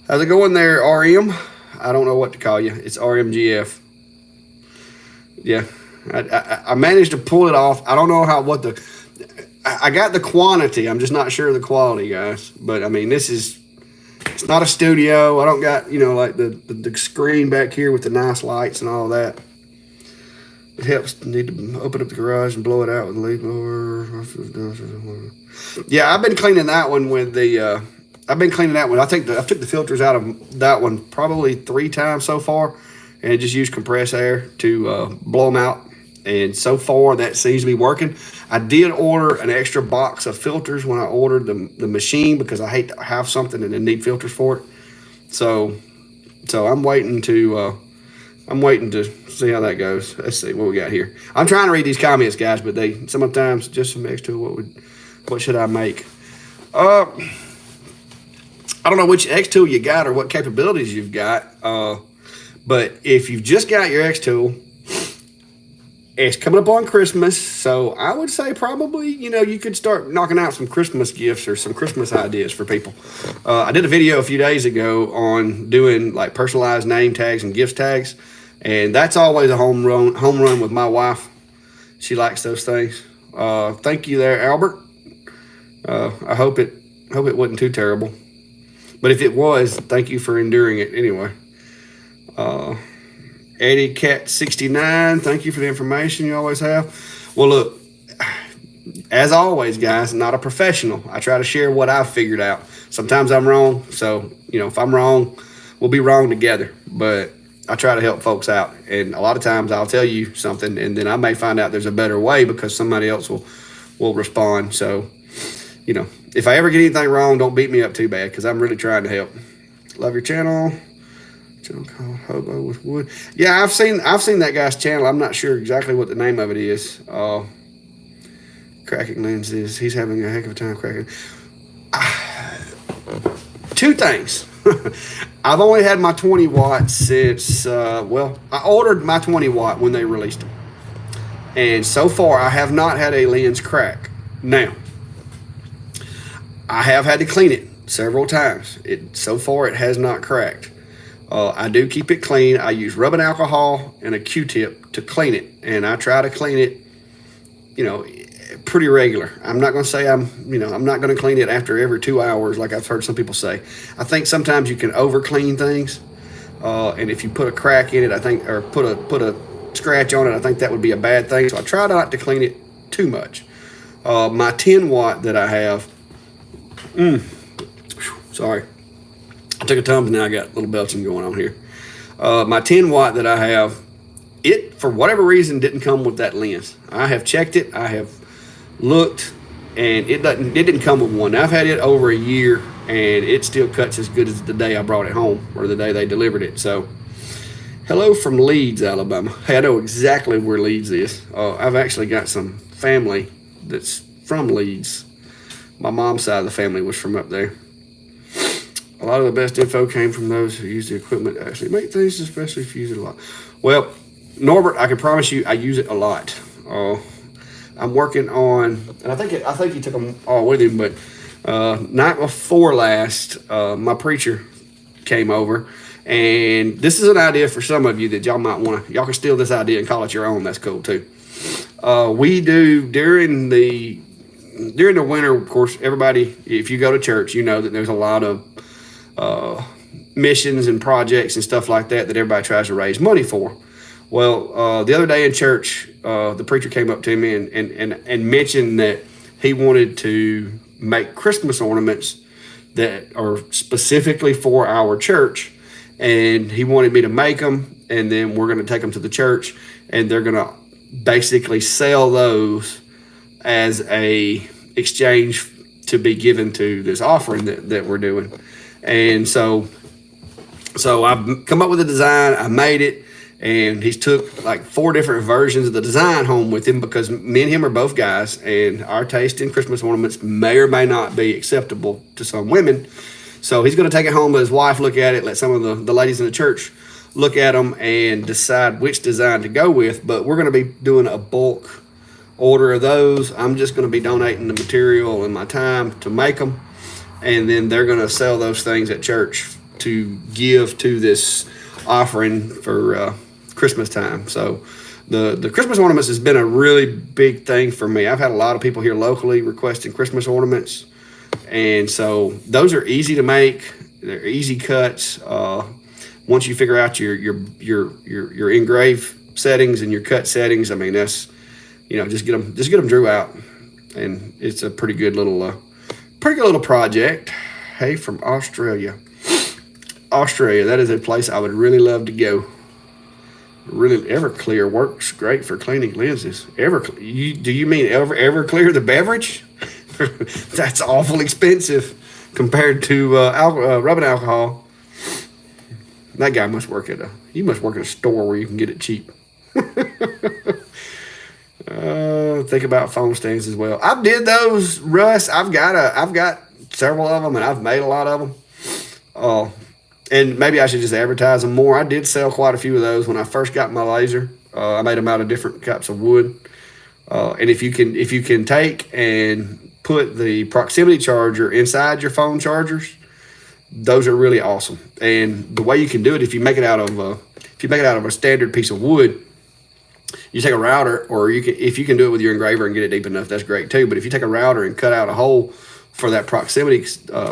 How's it going there, RM? I don't know what to call you. It's RMGF. Yeah, I managed to pull it off. I don't know I got the quantity. I'm just not sure of the quality, guys. But I mean, it's not a studio. I don't got, like the screen back here with the nice lights and all that. It helps. Need to open up the garage and blow it out with a leaf blower. Yeah, I've been cleaning that one with the. I've been cleaning that one. I took the filters out of that one probably 3 times so far, and just used compressed air to blow them out. And so far, that seems to be working. I did order an extra box of filters when I ordered the machine because I hate to have something and then need filters for it. So I'm waiting to see how that goes. Let's see what we got here. I'm trying to read these comments, guys, but sometimes just some extra. What should I make? I don't know which X tool you got or what capabilities you've got. But if you've just got your X tool, it's coming up on Christmas, so I would say probably, you could start knocking out some Christmas gifts or some Christmas ideas for people. I did a video a few days ago on doing like personalized name tags and gift tags, and that's always a home run with my wife. She likes those things. Thank you there, Albert. I hope it wasn't too terrible, but if it was, thank you for enduring it anyway. Eddie Cat 69, thank you for the information you always have. Well, look, as always, guys, not a professional. I try to share what I've figured out. Sometimes I'm wrong, so if I'm wrong, we'll be wrong together. But I try to help folks out, and a lot of times I'll tell you something, and then I may find out there's a better way because somebody else will respond. So, if I ever get anything wrong, don't beat me up too bad because I'm really trying to help. Love your channel. Hobo with wood. Yeah, I've seen that guy's channel. I'm not sure exactly what the name of it is. Cracking lenses. He's having a heck of a time cracking. 2 things. I've only had my 20 watt since, I ordered my 20 watt when they released them. And so far, I have not had a lens crack. Now, I have had to clean it several times. So far, it has not cracked. I do keep it clean. I use rubbing alcohol and a Q-tip to clean it, and I try to clean it, pretty regular. I'm not going to say I'm not going to clean it after every 2 hours like I've heard some people say. I think sometimes you can over clean things, and if you put a crack in it, I think, or put a scratch on it, I think that would be a bad thing. So I try not to clean it too much. My 10 watt that I have, sorry. I took a tumble and now I got a little belching going on here. My 10 watt that I have it, for whatever reason, didn't come with that lens. I have checked it. I have looked, and it didn't come with one. Now, I've had it over a year, and it still cuts as good as the day I brought it home or the day they delivered it. So, hello from Leeds, Alabama. Hey, I know exactly where Leeds is. I've actually got some family that's from Leeds. My mom's side of the family was from up there. A lot of the best info came from those who use the equipment to actually make things, especially if you use it a lot. Well, Norbert, I can promise you I use it a lot. I'm working on, and I think he took them all with him, but night before last, my preacher came over, and this is an idea for some of you that y'all might want to, y'all can steal this idea and call it your own. That's cool too. We do during the winter, of course, everybody, if you go to church, you know that there's a lot of missions and projects and stuff like that everybody tries to raise money for. Well, the other day in church, the preacher came up to me and mentioned that he wanted to make Christmas ornaments that are specifically for our church, and he wanted me to make them, and then we're going to take them to the church, and they're going to basically sell those as a exchange to be given to this offering that we're doing. And so I've come up with a design. I made it, and he's took like 4 different versions of the design home with him, because me and him are both guys, and our taste in Christmas ornaments may or may not be acceptable to some women. So he's going to take it home, let his wife look at it, let some of the ladies in the church look at them and decide which design to go with. But we're going to be doing a bulk order of those. I'm just going to be donating the material and my time to make them, and then they're going to sell those things at church to give to this offering for Christmas time. So the Christmas ornaments has been a really big thing for me. I've had a lot of people here locally requesting Christmas ornaments, and so those are easy to make. They're easy cuts. Once you figure out your engrave settings and your cut settings, I mean, that's, just get them drew out, and it's a pretty good little project. Hey, from Australia, that is a place I would really love to go. Really, Everclear works great for cleaning lenses. Do you mean Everclear the beverage? That's awful expensive compared to rubbing alcohol. That guy must work at a store where you can get it cheap. Think about phone stands as well. I did those, Russ. I've got several of them, and I've made a lot of them. And maybe I should just advertise them more. I did sell quite a few of those when I first got my laser. I made them out of different types of wood. And if you can take and put the proximity charger inside your phone chargers, those are really awesome. And the way you can do it, if you make it out of a standard piece of wood, you take a router, or if you can do it with your engraver and get it deep enough, that's great too. But if you take a router and cut out a hole for that proximity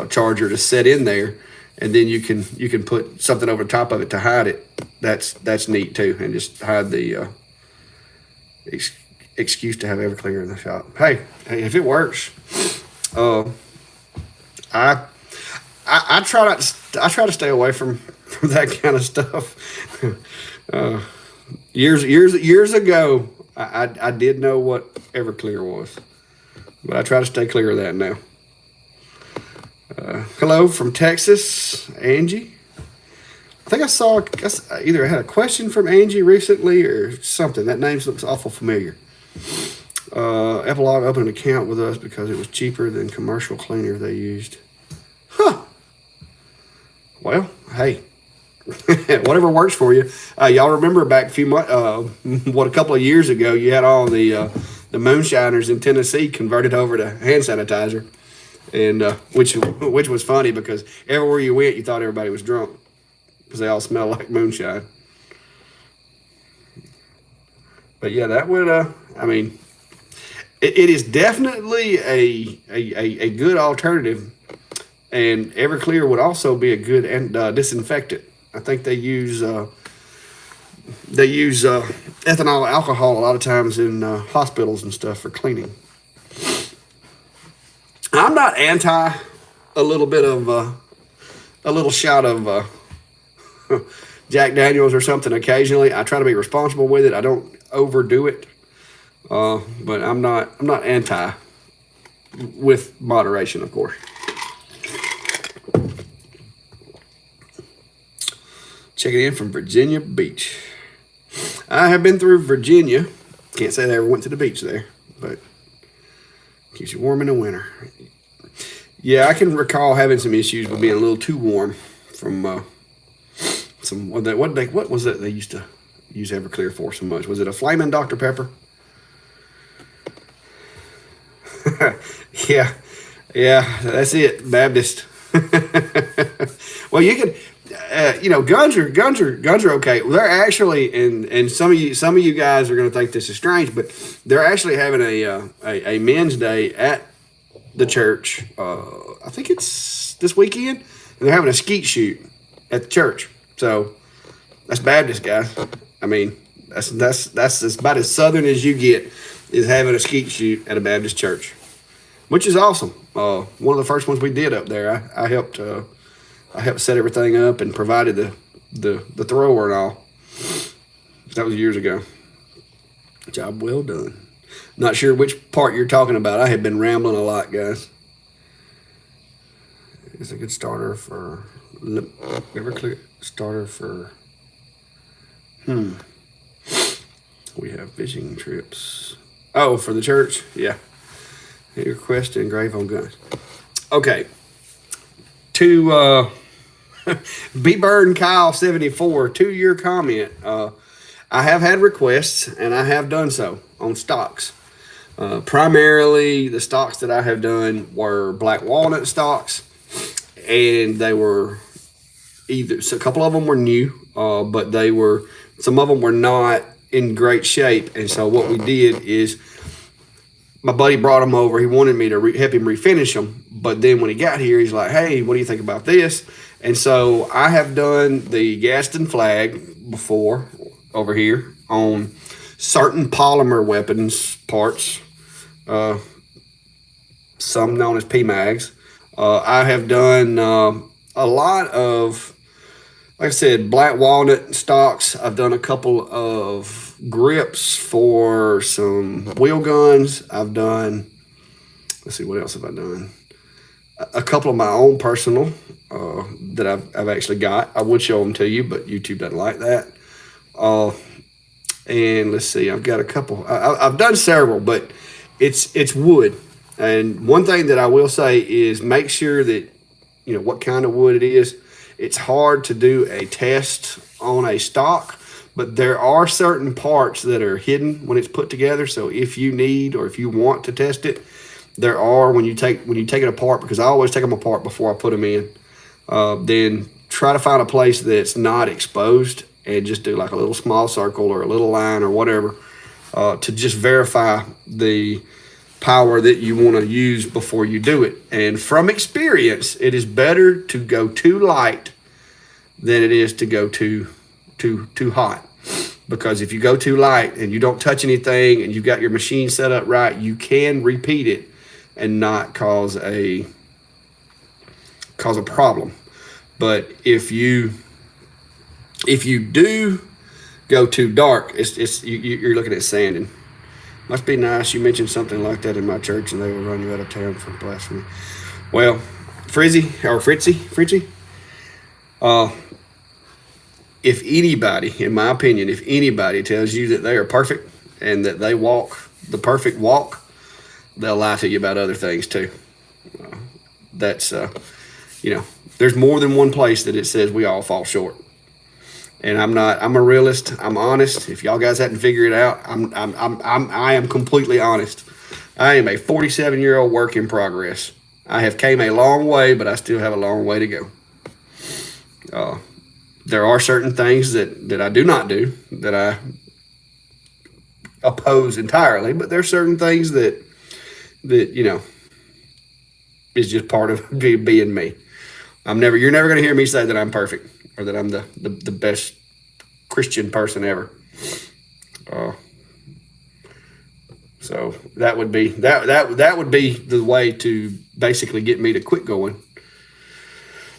charger to set in there, and then you can put something over the top of it to hide it, that's neat too, and just hide the excuse to have Everclear in the shop. Hey, if it works, I try to stay away from that kind of stuff. Years ago, I did know what Everclear was, but I try to stay clear of that now. Hello from Texas, Angie. I think I either had a question from Angie recently or something. That name looks awful familiar. Epilogue opened an account with us because it was cheaper than commercial cleaner they used. Huh. Well, hey, whatever works for you. Y'all remember back a couple of years ago, you had all the moonshiners in Tennessee converted over to hand sanitizer, and which was funny because everywhere you went, you thought everybody was drunk because they all smell like moonshine. But yeah, that would it is definitely a good alternative, and Everclear would also be a good disinfectant. I think they use ethanol alcohol a lot of times in hospitals and stuff for cleaning. I'm not anti a little bit of a little shot of Jack Daniels or something occasionally. I try to be responsible with it. I don't overdo it, but I'm not anti, with moderation, of course. Checking in from Virginia Beach. I have been through Virginia. Can't say I ever went to the beach there, but keeps you warm in the winter. Yeah, I can recall having some issues with being a little too warm from what was it they used to use Everclear for so much? Was it a flaming Dr. Pepper? yeah, that's it, Baptist. Well, you can, guns are okay. They're actually, and some of you guys are going to think this is strange, but they're actually having a men's day at the church. I think it's this weekend, and they're having a skeet shoot at the church. So that's Baptist, guys. I mean, that's about as southern as you get, is having a skeet shoot at a Baptist church, which is awesome. One of the first ones we did up there. I helped set everything up and provided the thrower and all. That was years ago. Job well done. Not sure which part you're talking about. I have been rambling a lot, guys. It's a good starter for Everclear starter for. We have fishing trips. Oh, for the church? Yeah. Request to engrave on guns. Okay. To B Bird and Kyle 74, 2-year comment. I have had requests, and I have done so on stocks. Primarily, the stocks that I have done were black walnut stocks, and they were so a couple of them were new, but some of them were not in great shape. And so what we did is, my buddy brought them over. He wanted me to help him refinish them, but then when he got here, he's like, "Hey, what do you think about this?" And so I have done the Gaston flag before over here on certain polymer weapons parts, some known as PMags. I have done a lot of, like I said, black walnut stocks. I've done a couple of grips for some wheel guns. I've done, let's see, what else have I done? A couple of my own personal that I've actually got. I would show them to you, but YouTube doesn't like that. And let's see, I've got a couple. I've done several, but it's wood. And one thing that I will say is make sure that, what kind of wood it is. It's hard to do a test on a stock, but there are certain parts that are hidden when it's put together. So if you need or if you want to test it, there are, when you take it apart, because I always take them apart before I put them in. Then try to find a place that's not exposed and just do like a little small circle or a little line or whatever to just verify the power that you want to use before you do it. And from experience, it is better to go too light than it is to go too hot. Because if you go too light and you don't touch anything and you've got your machine set up right, you can repeat it and not cause a problem. But if you do go too dark, you're looking at sanding. Must be nice. You mentioned something like that in my church, and they will run you out of town for blasphemy. Well, Fritzy, if anybody, in my opinion, if anybody tells you that they are perfect and that they walk the perfect walk, they'll lie to you about other things too. There's more than one place that it says we all fall short. And I'm a realist. I'm honest. If y'all guys hadn't figured it out, I am completely honest. I am a 47-year-old work in progress. I have came a long way, but I still have a long way to go. There are certain things that I do not do, that I oppose entirely, but there are certain things that is just part of being me. You're never going to hear me say that I'm perfect or that I'm the best Christian person ever. So that would be that would be the way to basically get me to quit going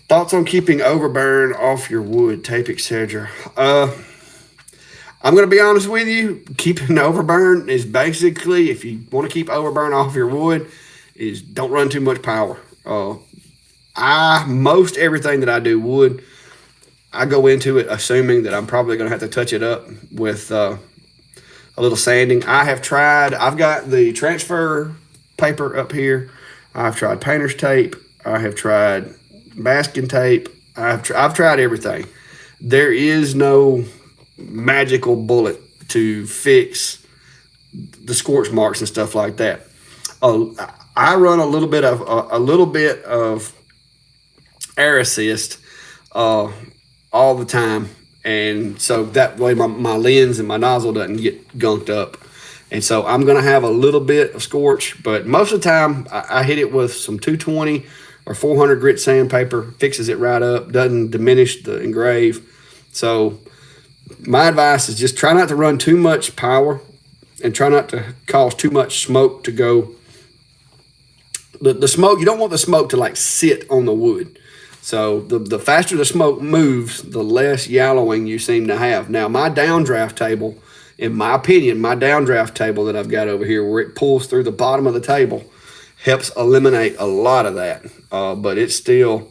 Thoughts on keeping overburn off your wood, tape, etc. I'm going to be honest with you. Keeping overburn is basically, if you want to keep overburn off your wood, is don't run too much power. Most everything that I do wood, I go into it assuming that I'm probably going to have to touch it up with a little sanding. I've got the transfer paper up here. I've tried painter's tape. I have tried masking tape. I've tried everything. There is no magical bullet to fix the scorch marks and stuff like that. I run a little bit of air assist all the time, and so that way my lens and my nozzle doesn't get gunked up. And so I'm gonna have a little bit of scorch, but most of the time I hit it with some 220 or 400 grit sandpaper, fixes it right up, doesn't diminish the engrave. So my advice is just try not to run too much power and try not to cause too much smoke to go. The smoke, you don't want the smoke to like sit on the wood. So the faster the smoke moves, the less yellowing you seem to have. Now my downdraft table, in my opinion, my downdraft table that I've got over here where it pulls through the bottom of the table helps eliminate a lot of that. But it's still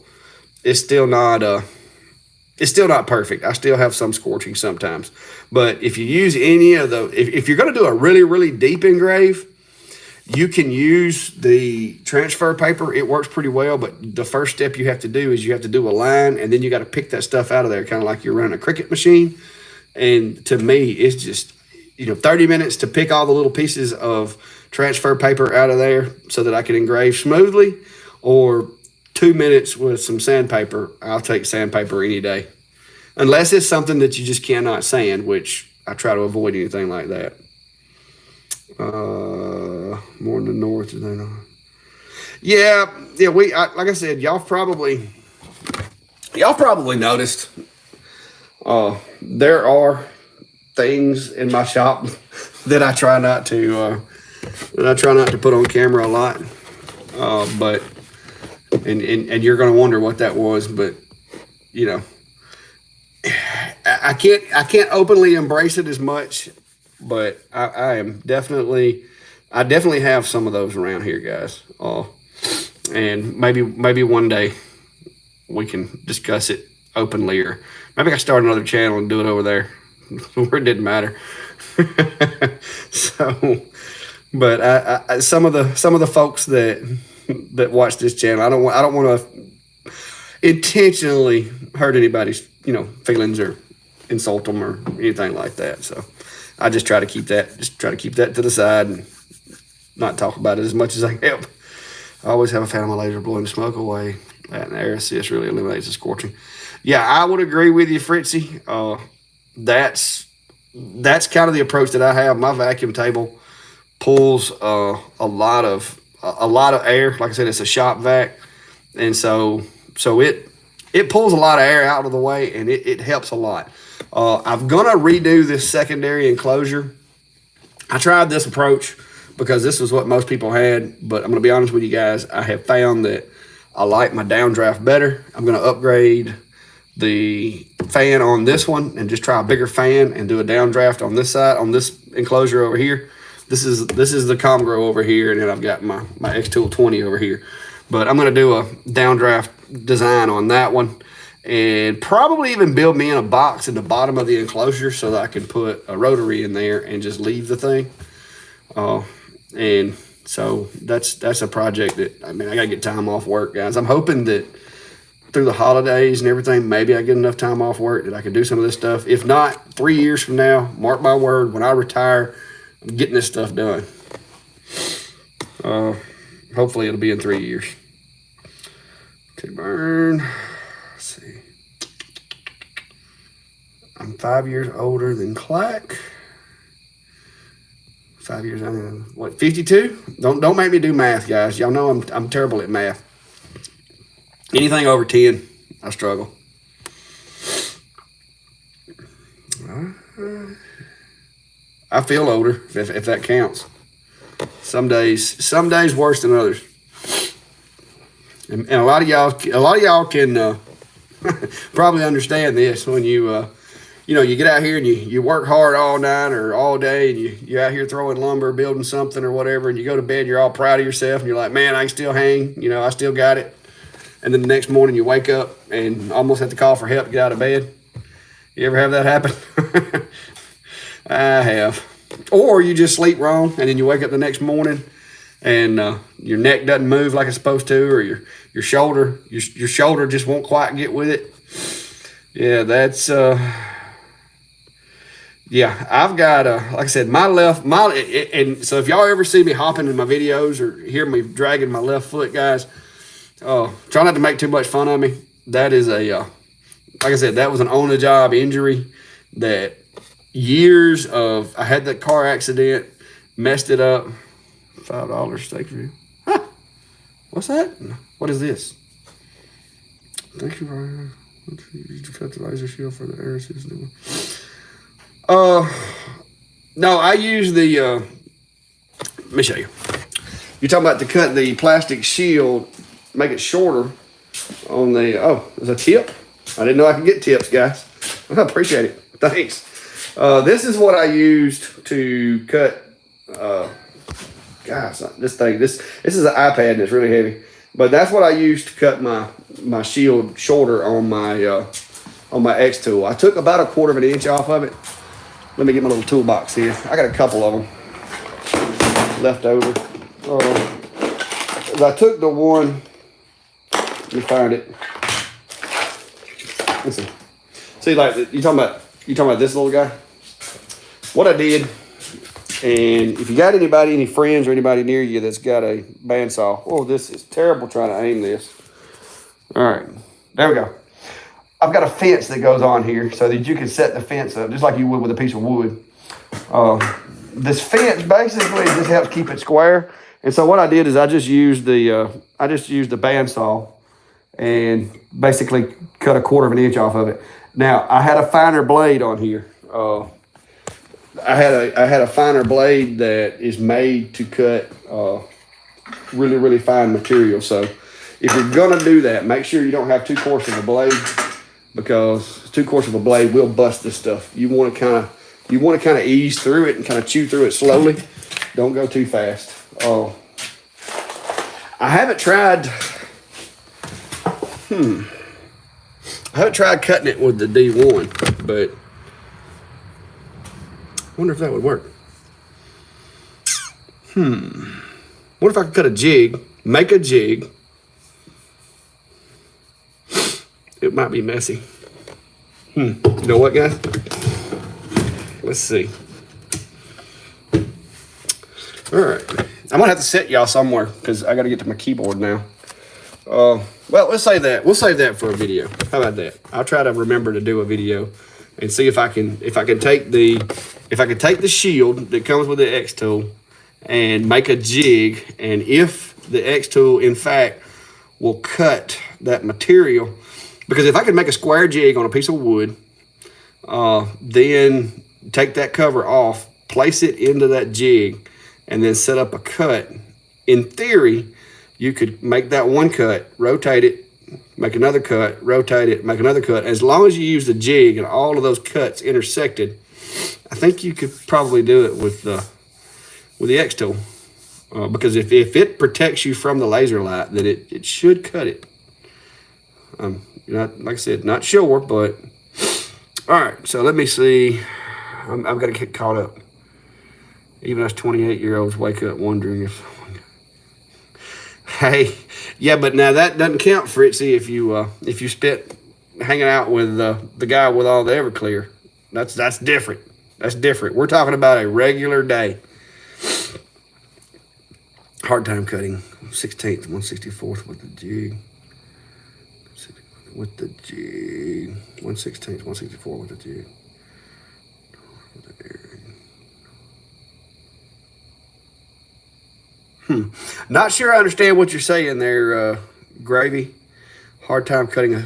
not perfect. I still have some scorching sometimes. But if you use any of the, if you're going to do a really, really deep engrave, you can use the transfer paper. It works pretty well, but the first step you have to do is you have to do a line, and then you got to pick that stuff out of there, kind of like you're running a Cricut machine. And to me, it's just, 30 minutes to pick all the little pieces of transfer paper out of there so that I can engrave smoothly, or 2 minutes with some sandpaper. I'll take sandpaper any day, unless it's something that you just cannot sand, which I try to avoid anything like that. More in the north than I. Yeah. Like I said, y'all probably noticed. There are things in my shop that I try not to put on camera a lot. But you're going to wonder what that was, but I can't openly embrace it as much, but I definitely have some of those around here, guys. And maybe one day we can discuss it openly, or maybe I start another channel and do it over there where it didn't matter. So, but I some of the folks that watch this channel, I don't want to intentionally hurt anybody's feelings or insult them or anything like that. So I just try to keep that to the side and not talk about it as much as I can help. I always have a fan of my laser blowing the smoke away. That and air assist really eliminates the scorching. Yeah, I would agree with you, Fritzy. That's kind of the approach that I have. My vacuum table pulls a lot of air. Like I said, it's a shop vac, and so it pulls a lot of air out of the way, and it helps a lot. I'm gonna redo this secondary enclosure. I tried this approach because this was what most people had, but I'm gonna be honest with you guys. I have found that I like my downdraft better. I'm gonna upgrade the fan on this one and just try a bigger fan and do a downdraft on this side, on this enclosure over here. This is the Comgrow over here, and then I've got my X-Tool 20 over here. But I'm gonna do a downdraft design on that one, and probably even build me in a box in the bottom of the enclosure so that I can put a rotary in there and just leave the thing. And so that's a project that, I gotta get time off work, guys. I'm hoping that through the holidays and everything, maybe I get enough time off work that I can do some of this stuff. If not, 3 years from now, mark my word, when I retire, I'm getting this stuff done. Hopefully it'll be in 3 years. Okay, burn. Let's see. I'm 5 years older than Clack. 5 years, 52? Don't make me do math, guys. Y'all know I'm terrible at math. Anything over 10, I struggle. I feel older, if that counts. Some days worse than others. And a lot of y'all can probably understand this when you you get out here and you work hard all night or all day, and you're out here throwing lumber, building something or whatever, and you go to bed, you're all proud of yourself, and you're like, man, I can still hang, I still got it. And then the next morning you wake up and almost have to call for help to get out of bed. You ever have that happen? I have. Or you just sleep wrong, and then you wake up the next morning and your neck doesn't move like it's supposed to, or your shoulder just won't quite get with it. Yeah, that's I've got like I said, and so if y'all ever see me hopping in my videos or hear me dragging my left foot, guys, try not to make too much fun of me. That is like I said, that was an on-the-job injury that I had that car accident, messed it up. $5 steak for you. Huh. What's that? What is this? Thank you for to cut the laser shield for the air system. No, I use the let me show you. You're talking about to cut the plastic shield, make it shorter on the there's a tip. I didn't know I could get tips, guys. I appreciate it. Thanks. This is what I used to cut guys, this is an iPad and it's really heavy. But that's what I used to cut my shield shorter on my X tool. I took about 1/4 inch off of it. Let me get my little toolbox here. I got a couple of them left over. I took the one. Let me find it. Let's see. See, like you talking about this little guy. What I did, and if you got any friends or anybody near you that's got a bandsaw, this is terrible trying to aim this. All right, there we go. I've got a fence that goes on here so that you can set the fence up just like you would with a piece of wood. This fence basically just helps keep it square. And so what I did is I just used the bandsaw and basically cut 1/4 inch off of it. Now I had a finer blade on here. I had a finer blade that is made to cut really, really fine material. So if you're gonna do that, make sure you don't have too coarse of a blade, because too coarse of a blade will bust this stuff. You want to kind of ease through it and kind of chew through it slowly. Don't go too fast. I haven't tried cutting it with the D1, but I wonder if that would work. What if I could cut a jig, make a jig? It might be messy. You know what, guys? Let's see. All right. I'm gonna have to set y'all somewhere because I gotta get to my keyboard now. Well, let's say that. We'll save that for a video. How about that? I'll try to remember to do a video and see if I can take the shield that comes with the X tool and make a jig, and if the X tool in fact will cut that material, because if I could make a square jig on a piece of wood, then take that cover off, place it into that jig, and then set up a cut. In theory, you could make that one cut, rotate it, make another cut, rotate it, make another cut. As long as you use the jig and all of those cuts intersected, I think you could probably do it with the X tool. Because if it protects you from the laser light, then it should cut it. Like I said, not sure, but all right. So let me see. I've got to get caught up. Even us 28-year-olds wake up wondering if. Hey, yeah, but now that doesn't count, Fritzy. If you spent hanging out with the guy with all the Everclear, that's different. That's different. We're talking about a regular day. Hard time cutting 16th, 1/64th with the jig. With the jig, 1/16th, 1/64 with the jig. Not sure I understand what you're saying there, Gravy. Hard time cutting a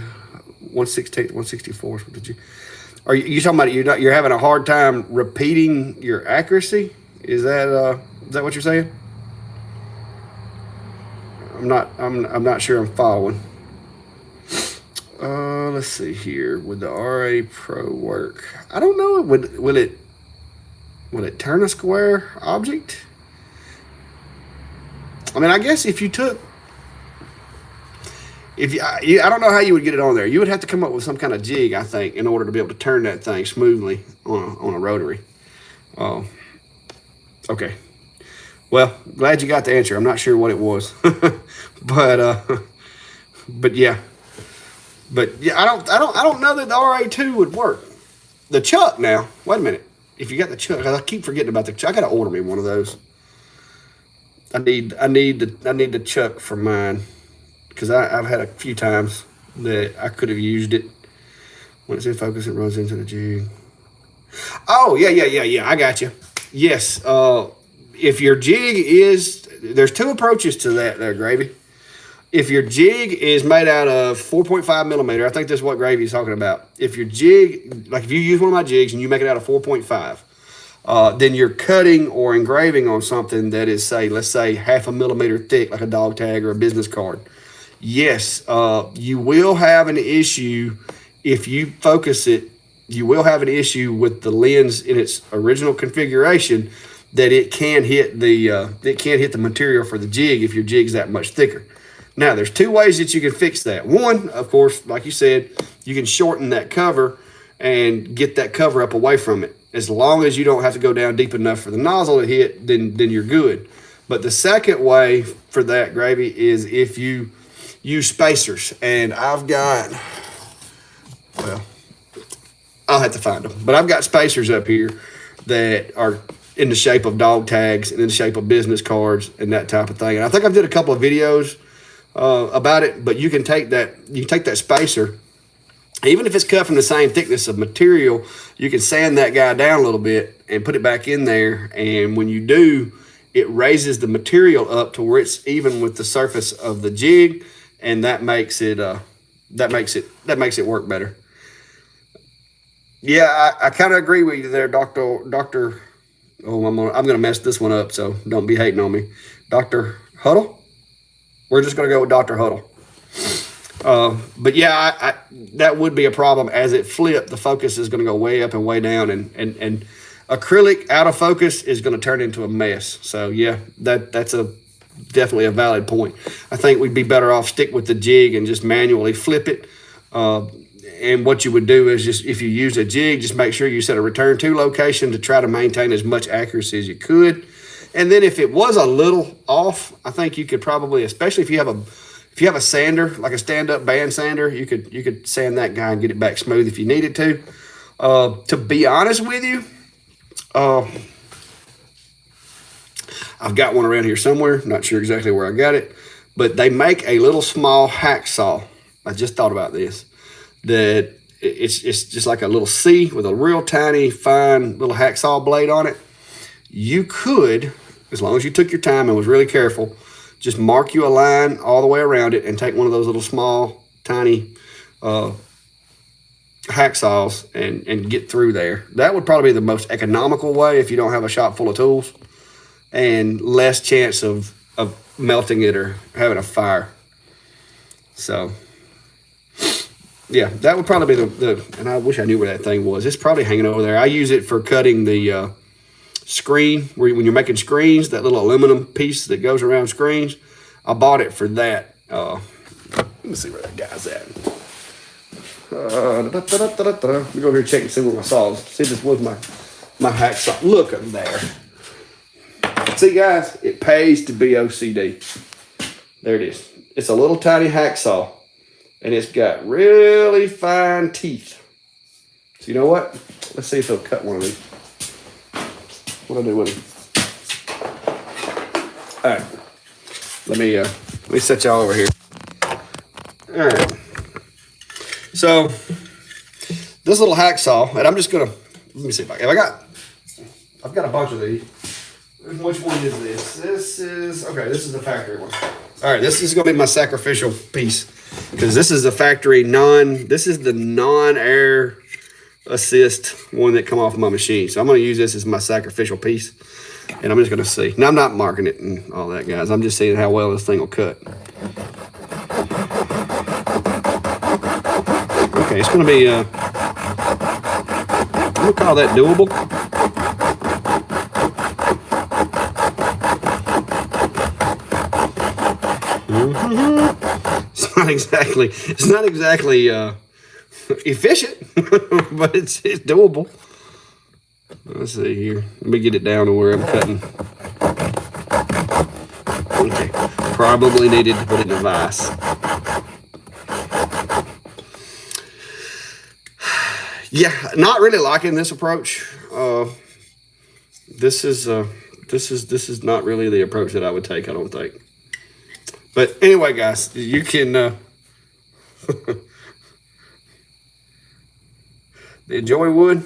1/16th, 1/64th with the jig. Are you talking about you're having a hard time repeating your accuracy? Is that what you're saying? I'm not sure I'm following. Let's see here. Would the RA Pro work? I don't know. Will it turn a square object? I mean, I guess if you took, I don't know how you would get it on there. You would have to come up with some kind of jig, I think, in order to be able to turn that thing smoothly on a rotary. Okay. Well, glad you got the answer. I'm not sure what it was, but yeah. But yeah, I don't know that the RA2 would work. The chuck now. Wait a minute. If you got the chuck, I keep forgetting about the chuck. I gotta order me one of those. I need the chuck for mine because I've had a few times that I could have used it. When it's in focus, it runs into the jig. Oh yeah. I got you. Yes. If your jig is, there's two approaches to that there, Gravy. If your jig is made out of 4.5 millimeter, I think that's what Gravy is talking about. If your jig, like if you use one of my jigs and you make it out of 4.5, then you're cutting or engraving on something that is, say, let's say 0.5 millimeter thick, like a dog tag or a business card. Yes, you will have an issue if you focus it. You will have an issue with the lens in its original configuration that it can hit the material for the jig if your jig's that much thicker. Now, there's two ways that you can fix that. One, of course, like you said, you can shorten that cover and get that cover up away from it. As long as you don't have to go down deep enough for the nozzle to hit, then you're good. But the second way for that, Gravy, is if you use spacers. And I've got, well, I'll have to find them. But I've got spacers up here that are in the shape of dog tags and in the shape of business cards and that type of thing. And I think I've did a couple of videos about it, but you can take that spacer, even if it's cut from the same thickness of material, you can sand that guy down a little bit and put it back in there. And when you do, it raises the material up to where it's even with the surface of the jig, and that makes it work better. Yeah, I kind of agree with you there, Doctor. Oh, I'm gonna mess this one up, so don't be hating on me, Dr. Huddle. We're just gonna go with Dr. Huddle. But yeah, that would be a problem. As it flipped, the focus is gonna go way up and way down, and acrylic out of focus is gonna turn into a mess. So yeah, that's definitely a valid point. I think we'd be better off stick with the jig and just manually flip it. And what you would do is just, if you use a jig, just make sure you set a return to location to try to maintain as much accuracy as you could. And then if it was a little off, I think you could probably, especially if you have a sander, like a stand-up band sander, you could sand that guy and get it back smooth if you needed to. To be honest with you, I've got one around here somewhere. Not sure exactly where I got it, but they make a little small hacksaw. I just thought about this. That it's just like a little C with a real tiny, fine little hacksaw blade on it. You could, as long as you took your time and was really careful, just mark you a line all the way around it and take one of those little small, tiny hacksaws and get through there. That would probably be the most economical way if you don't have a shop full of tools, and less chance of melting it or having a fire. So yeah, that would probably be the and I wish I knew where that thing was. It's probably hanging over there. I use it for cutting the screen, when you're making screens, that little aluminum piece that goes around screens. I bought it for that. Let me see where that guy's at. Let me go over here and check and see what my saw is. See if this was my hacksaw. Look at there. See, guys, it pays to be OCD. There it is. It's a little tiny hacksaw, and it's got really fine teeth. So you know what? Let's see if it'll cut one of these. What'll I do with it? All right. Let me set y'all over here. All right. So this little hacksaw, and I'm just gonna, let me see if I've got a bunch of these. Which one is this? This is the factory one. All right, this is gonna be my sacrificial piece, because this is the factory this is the non-air assist one that come off my machine. So I'm going to use this as my sacrificial piece, and I'm just going to see. Now, I'm not marking it and all that, guys. I'm just seeing how well this thing will cut. Okay, it's going to be, I'm going to call that doable. It's not exactly efficient, but it's doable. Let's see here. Let me get it down to where I'm cutting. Okay, probably needed to put it in a vise. Yeah, not really liking this approach. This is not really the approach that I would take, I don't think. But anyway, guys, you can the Enjoy wood.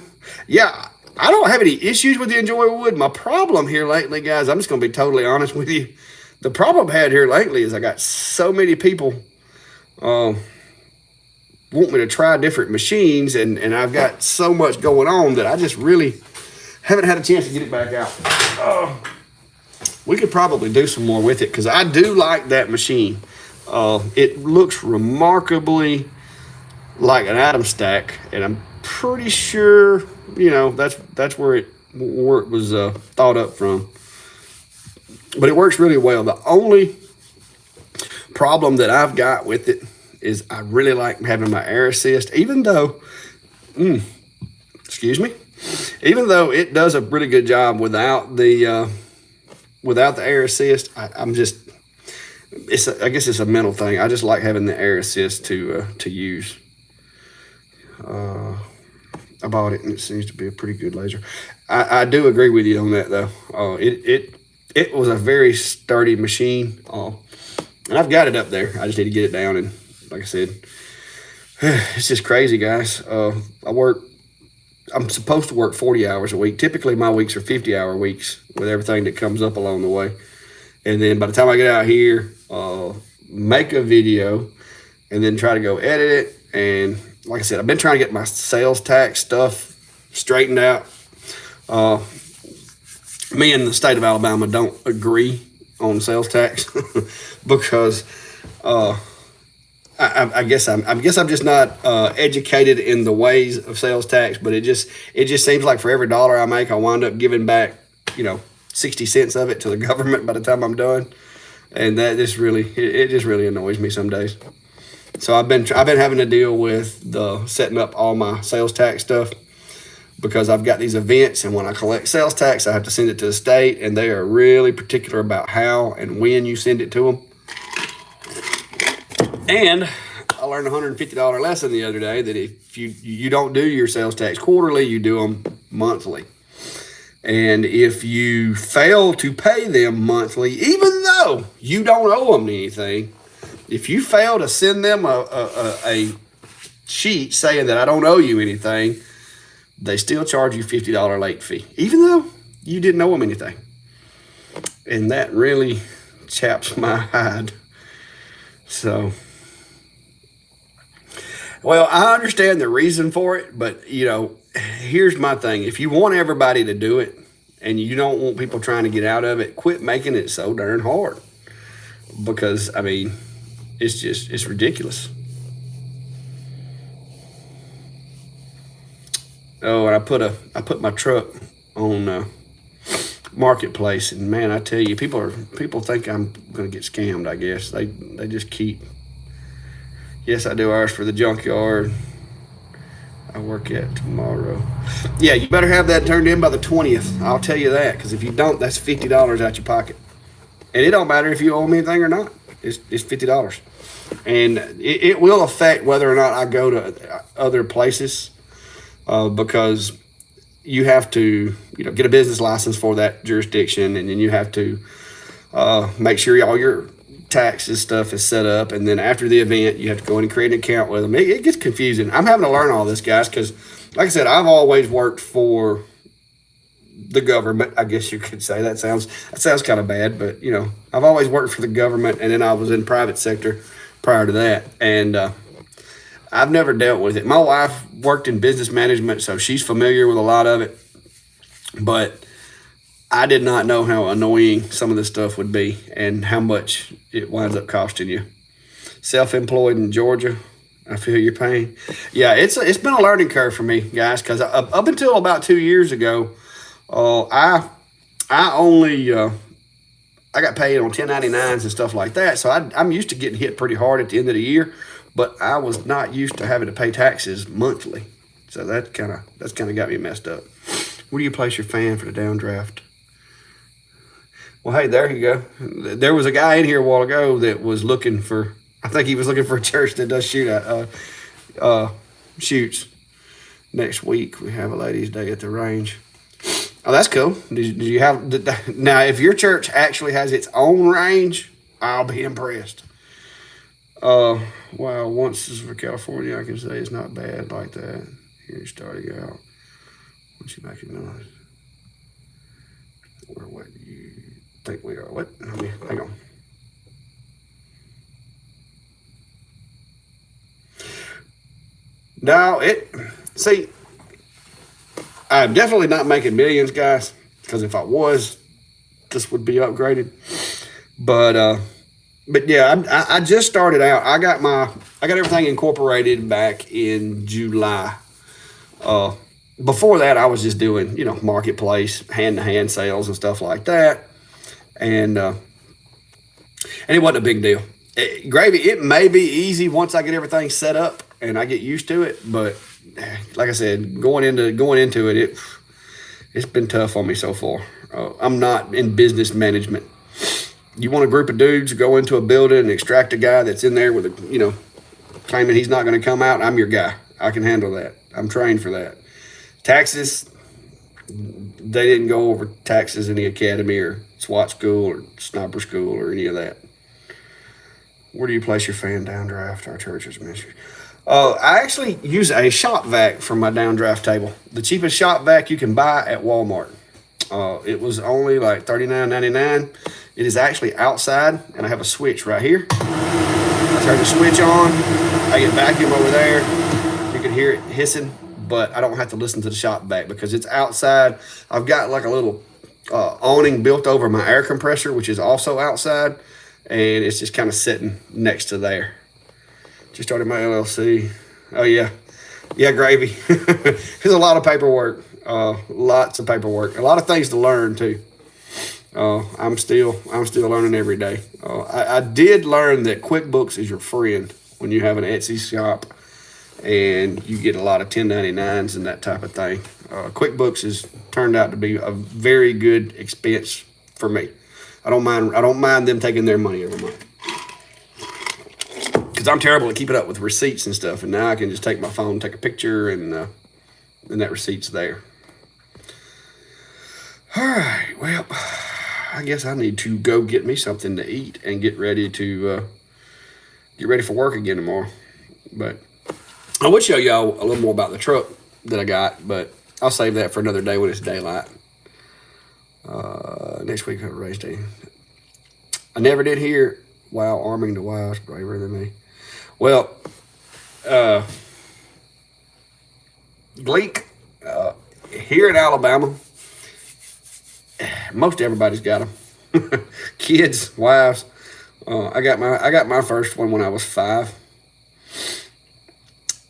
Yeah, I don't have any issues with the Enjoy wood. My problem here lately, guys, I'm just going to be totally honest with you. The problem I've had here lately is I got so many people want me to try different machines, and I've got so much going on that I just really haven't had a chance to get it back out. We could probably do some more with it because I do like that machine. It looks remarkably like an atom stack, and I'm pretty sure, you know, that's where it was thought up from. But it works really well. The only problem that I've got with it is I really like having my air assist, even though, even though it does a pretty good job without the air assist. I guess it's a mental thing. I just like having the air assist to use. I bought it and it seems to be a pretty good laser. I do agree with you on that though. It was a very sturdy machine, and I've got it up there. I just need to get it down, and like I said, it's just crazy, guys. I'm supposed to work 40 hours a week. Typically, my weeks are 50-hour weeks with everything that comes up along the way. And then by the time I get out here, make a video, and then try to go edit it. And like I said, I've been trying to get my sales tax stuff straightened out. Me and the state of Alabama don't agree on sales tax because I guess I'm just not educated in the ways of sales tax. But it just seems like for every dollar I make, I wind up giving back, 60 cents of it to the government by the time I'm done, and that just really annoys me some days. So I've been having to deal with setting up all my sales tax stuff because I've got these events, and when I collect sales tax, I have to send it to the state, and they are really particular about how and when you send it to them. And I learned a $150 lesson the other day that if you don't do your sales tax quarterly, you do them monthly. And if you fail to pay them monthly, even though you don't owe them anything, if you fail to send them a sheet saying that I don't owe you anything, they still charge you $50 late fee, even though you didn't owe them anything. And that really chaps my hide. So, well, I understand the reason for it, but, here's my thing. If you want everybody to do it and you don't want people trying to get out of it, quit making it so darn hard. Because, it's ridiculous. Oh, and I put my truck on Marketplace, and man, I tell you, people think I'm gonna get scammed. I guess they just keep. Yes, I do ours for the junkyard I work at tomorrow. Yeah, you better have that turned in by the 20th. I'll tell you that, because if you don't, that's $50 out your pocket, and it don't matter if you owe me anything or not. It's $50, and it will affect whether or not I go to other places. Because you have to, get a business license for that jurisdiction, and then you have to make sure all your taxes stuff is set up, and then after the event, you have to go in and create an account with them. It gets confusing. I'm having to learn all this, guys, because, like I said, I've always worked for the government. I guess you could say that sounds kind of bad, but I've always worked for the government, and then I was in private sector prior to that, and I've never dealt with it. My wife worked in business management, so she's familiar with a lot of it. But I did not know how annoying some of this stuff would be and how much it winds up costing you. Self-employed in Georgia, I feel your pain. Yeah, it's been a learning curve for me, guys, because up until about 2 years ago, I only I got paid on 1099s and stuff like that, so I'm used to getting hit pretty hard at the end of the year, but I was not used to having to pay taxes monthly, so that's kind of got me messed up. Where do you place your fan for the downdraft? Well, hey, there you go. There was a guy in here a while ago that was looking for, I think he was looking for a church that does shoots. Next week, we have a ladies' day at the range. Oh, that's cool. Did you have, now, if your church actually has its own range, I'll be impressed. Wow, once this is for California, I can say it's not bad like that. Here you're starting out. Once you make it noise. Or what do you think we are? What? Hang on. No, see, I'm definitely not making millions, guys, because if I was, this would be upgraded. But yeah, I just started out. I got everything incorporated back in July. Before that, I was just doing, marketplace, hand-to-hand sales and stuff like that. And it wasn't a big deal. Gravy, it may be easy once I get everything set up and I get used to it. But like I said, going into it, it's been tough on me so far. I'm not in business management. You want a group of dudes to go into a building and extract a guy that's in there with claiming he's not going to come out. I'm your guy. I can handle that. I'm trained for that. Taxes, they didn't go over taxes in the academy or SWAT school or sniper school or any of that. Where do you place your fan downdraft? Our church's ministry. I actually use a shop vac for my downdraft table. The cheapest shop vac you can buy at Walmart. It was only like $39.99. It is actually outside, and I have a switch right here. I turn the switch on. I get vacuum over there. You can hear it hissing, but I don't have to listen to the shop vac because it's outside. I've got like a little awning built over my air compressor, which is also outside, and it's just kind of sitting next to there. Just started my LLC. Oh yeah, Gravy. There's a lot of paperwork. Lots of paperwork. A lot of things to learn too. I'm still learning every day. I did learn that QuickBooks is your friend when you have an Etsy shop and you get a lot of 1099s and that type of thing. QuickBooks has turned out to be a very good expense for me. I don't mind them taking their money every month. Because I'm terrible at keeping up with receipts and stuff, and now I can just take my phone, take a picture, and that receipt's there. All right, well, I guess I need to go get me something to eat and get ready for work again tomorrow. But I would show y'all a little more about the truck that I got, but I'll save that for another day when it's daylight. Next week, race day. I never did hear, wow, arming the wives braver than me. Well, Gleek, here in Alabama, most everybody's got them. Kids, wives. I got my first one when I was 5.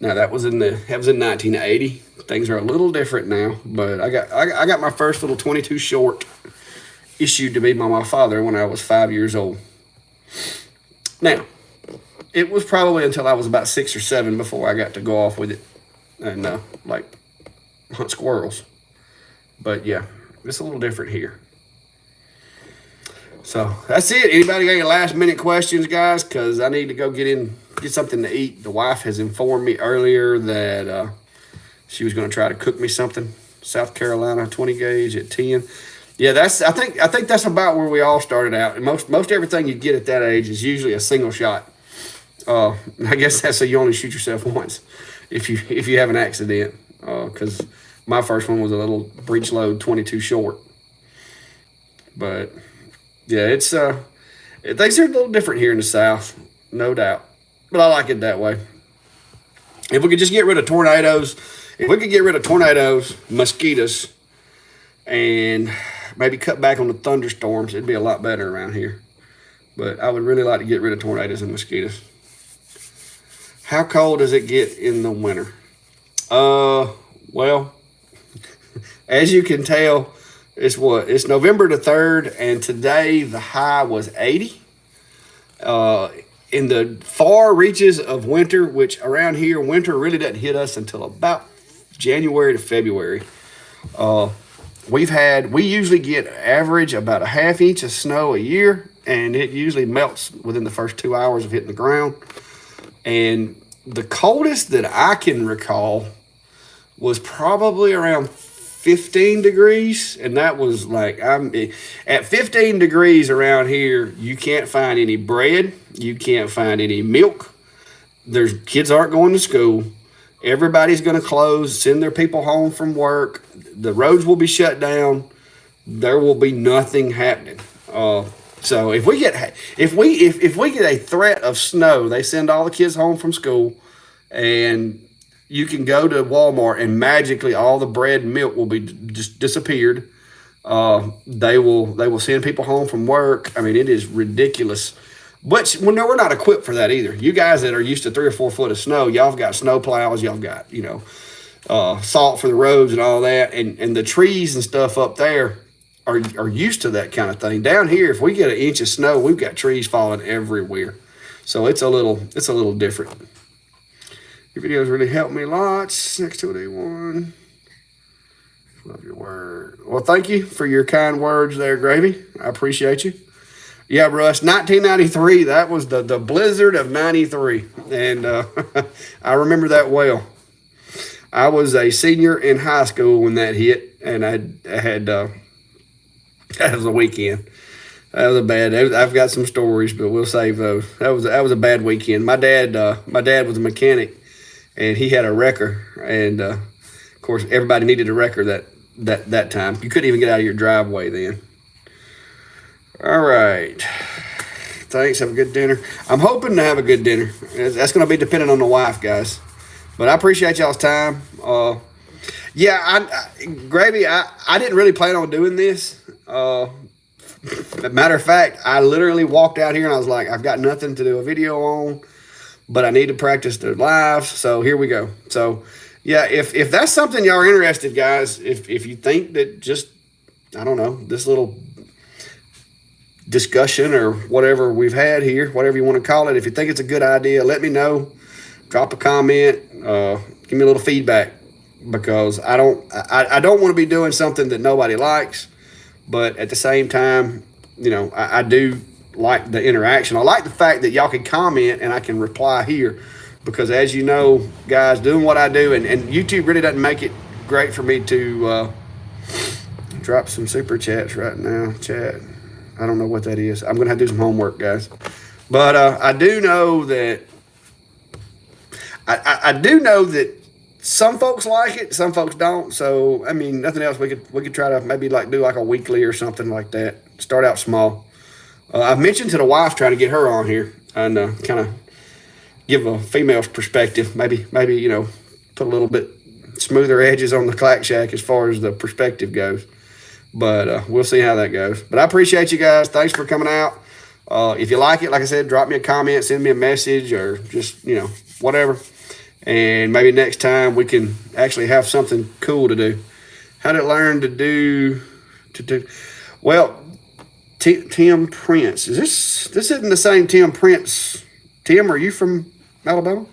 Now that was in 1980. Things are a little different now, but I got my first little 22 short issued to me by my father when I was 5 years old. Now, it was probably until I was about 6 or 7 before I got to go off with it and hunt squirrels. But yeah, it's a little different here. So that's it. Anybody got any last minute questions, guys? Because I need to go get something to eat. The wife has informed me earlier that she was going to try to cook me something. South Carolina 20 gauge at 10. Yeah, I think that's about where we all started out. And most everything you get at that age is usually a single shot. I guess that's so you only shoot yourself once if you have an accident. Because my first one was a little breech load 22 short. But yeah, it's things are a little different here in the South, no doubt. But I like it that way. If we could just get rid of tornadoes, if we could get rid of tornadoes, mosquitoes, and maybe cut back on the thunderstorms, it'd be a lot better around here. But I would really like to get rid of tornadoes and mosquitoes. How cold does it get in the winter? Well, as you can tell, it's November the 3rd, and today the high was 80. In the far reaches of winter, which around here, winter really doesn't hit us until about January to February. We usually get average about a ½ inch of snow a year, and it usually melts within the first 2 hours of hitting the ground. And the coldest that I can recall was probably around 15 degrees, and that was like, at 15 degrees around here, you can't find any bread, you can't find any milk. Kids aren't going to school. Everybody's going to close, send their people home from work. The roads will be shut down. There will be nothing happening. So if we get a threat of snow, they send all the kids home from school, and you can go to Walmart and magically all the bread and milk will be just disappeared. They will send people home from work. I mean, it is ridiculous. But we're not equipped for that either. You guys that are used to 3 or 4 foot of snow, y'all have got snow plows, y'all got, salt for the roads and all that. And the trees and stuff up there are used to that kind of thing. Down here, if we get an inch of snow, we've got trees falling everywhere. So it's a little different. Your videos really help me lots. Next to it, A1. Love your word. Well, thank you for your kind words there, Gravy. I appreciate you. Yeah, Russ, 1993, that was the blizzard of 93. And I remember that well. I was a senior in high school when that hit, and I had that was a weekend. That was I've got some stories, but we'll save those. That was a bad weekend. My dad was a mechanic, and he had a wrecker, and of course everybody needed a wrecker that time. You couldn't even get out of your driveway then. All right. Thanks. Have a good dinner. I'm hoping to have a good dinner. That's going to be dependent on the wife, guys. But I appreciate y'all's time. Gravy, I didn't really plan on doing this. Matter of fact, I literally walked out here and I was like, I've got nothing to do a video on, but I need to practice the live. So here we go. So yeah, if that's something y'all are interested, guys, if you think that just, I don't know, this little discussion or whatever we've had here, whatever you want to call it, if you think it's a good idea, let me know. Drop a comment, give me a little feedback, because I don't want to be doing something that nobody likes, but at the same time, I do like the interaction. I like the fact that y'all can comment and I can reply here, because as you know, guys, doing what I do, and YouTube really doesn't make it great for me to drop some super chats right now. Chat. I don't know what that is. I'm going to have to do some homework, guys. But I do know that I do know that some folks like it, some folks don't. So, I mean, nothing else. We could try to maybe do like a weekly or something like that. Start out small. I've mentioned to the wife trying to get her on here and kind of give a female's perspective. Maybe put a little bit smoother edges on the Clack Shack as far as the perspective goes. But we'll see how that goes. But I appreciate you guys. Thanks for coming out. If you like it, like I said, drop me a comment, send me a message, or just, whatever. And maybe next time we can actually have something cool to do. How to learn to do. Well, Tim Prince. This isn't the same Tim Prince. Tim, are you from Alabama?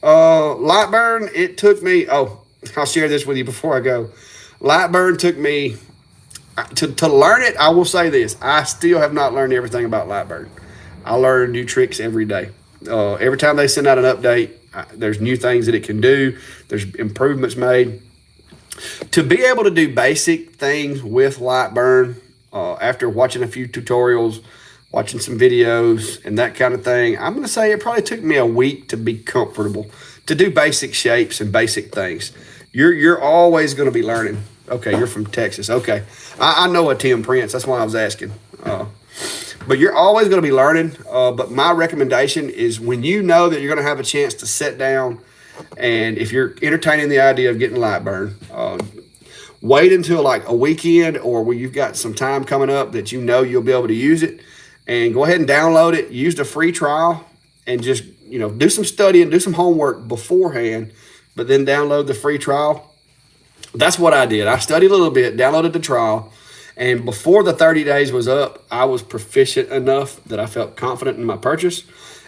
Lightburn, it took me, I'll share this with you before I go. Lightburn took me, to learn it, I will say this. I still have not learned everything about Lightburn. I learn new tricks every day. Every time they send out an update, there's new things that it can do. There's improvements made. To be able to do basic things with Lightburn, after watching a few tutorials, watching some videos and that kind of thing, I'm going to say it probably took me a week to be comfortable to do basic shapes and basic things. You're always going to be learning. Okay, you're from Texas. Okay, I know a Tim Prince. That's why I was asking. But you're always going to be learning. But my recommendation is, when you know that you're going to have a chance to sit down And if you're entertaining the idea of getting Lightburn, wait until like a weekend or where you've got some time coming up that you know you'll be able to use it, and go ahead and download it. Use the free trial and just, do some studying, do some homework beforehand, but then download the free trial. That's what I did. I studied a little bit, downloaded the trial, and before the 30 days was up, I was proficient enough that I felt confident in my purchase,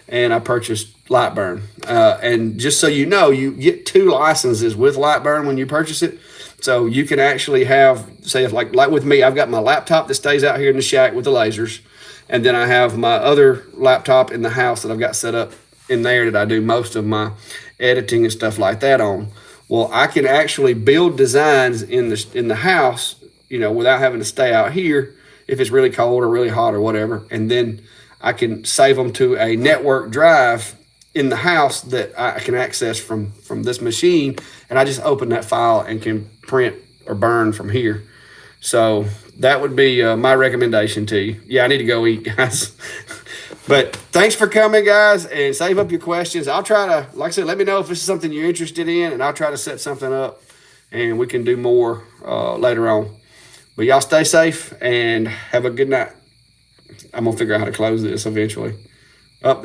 and I purchased Lightburn. And just so you know, you get 2 licenses with Lightburn when you purchase it. So you can actually have, say, if like with me, I've got my laptop that stays out here in the shack with the lasers, and then I have my other laptop in the house that I've got set up in there that I do most of my editing and stuff like that on. Well, I can actually build designs in the house, without having to stay out here if it's really cold or really hot or whatever. And then I can save them to a network drive in the house that I can access from this machine. And I just open that file and can print or burn from here. So that would be my recommendation to you. Yeah, I need to go eat, guys. But thanks for coming, guys, and save up your questions. I'll try to, like I said, let me know if this is something you're interested in, and I'll try to set something up, and we can do more later on. But y'all stay safe and have a good night. I'm going to figure out how to close this eventually.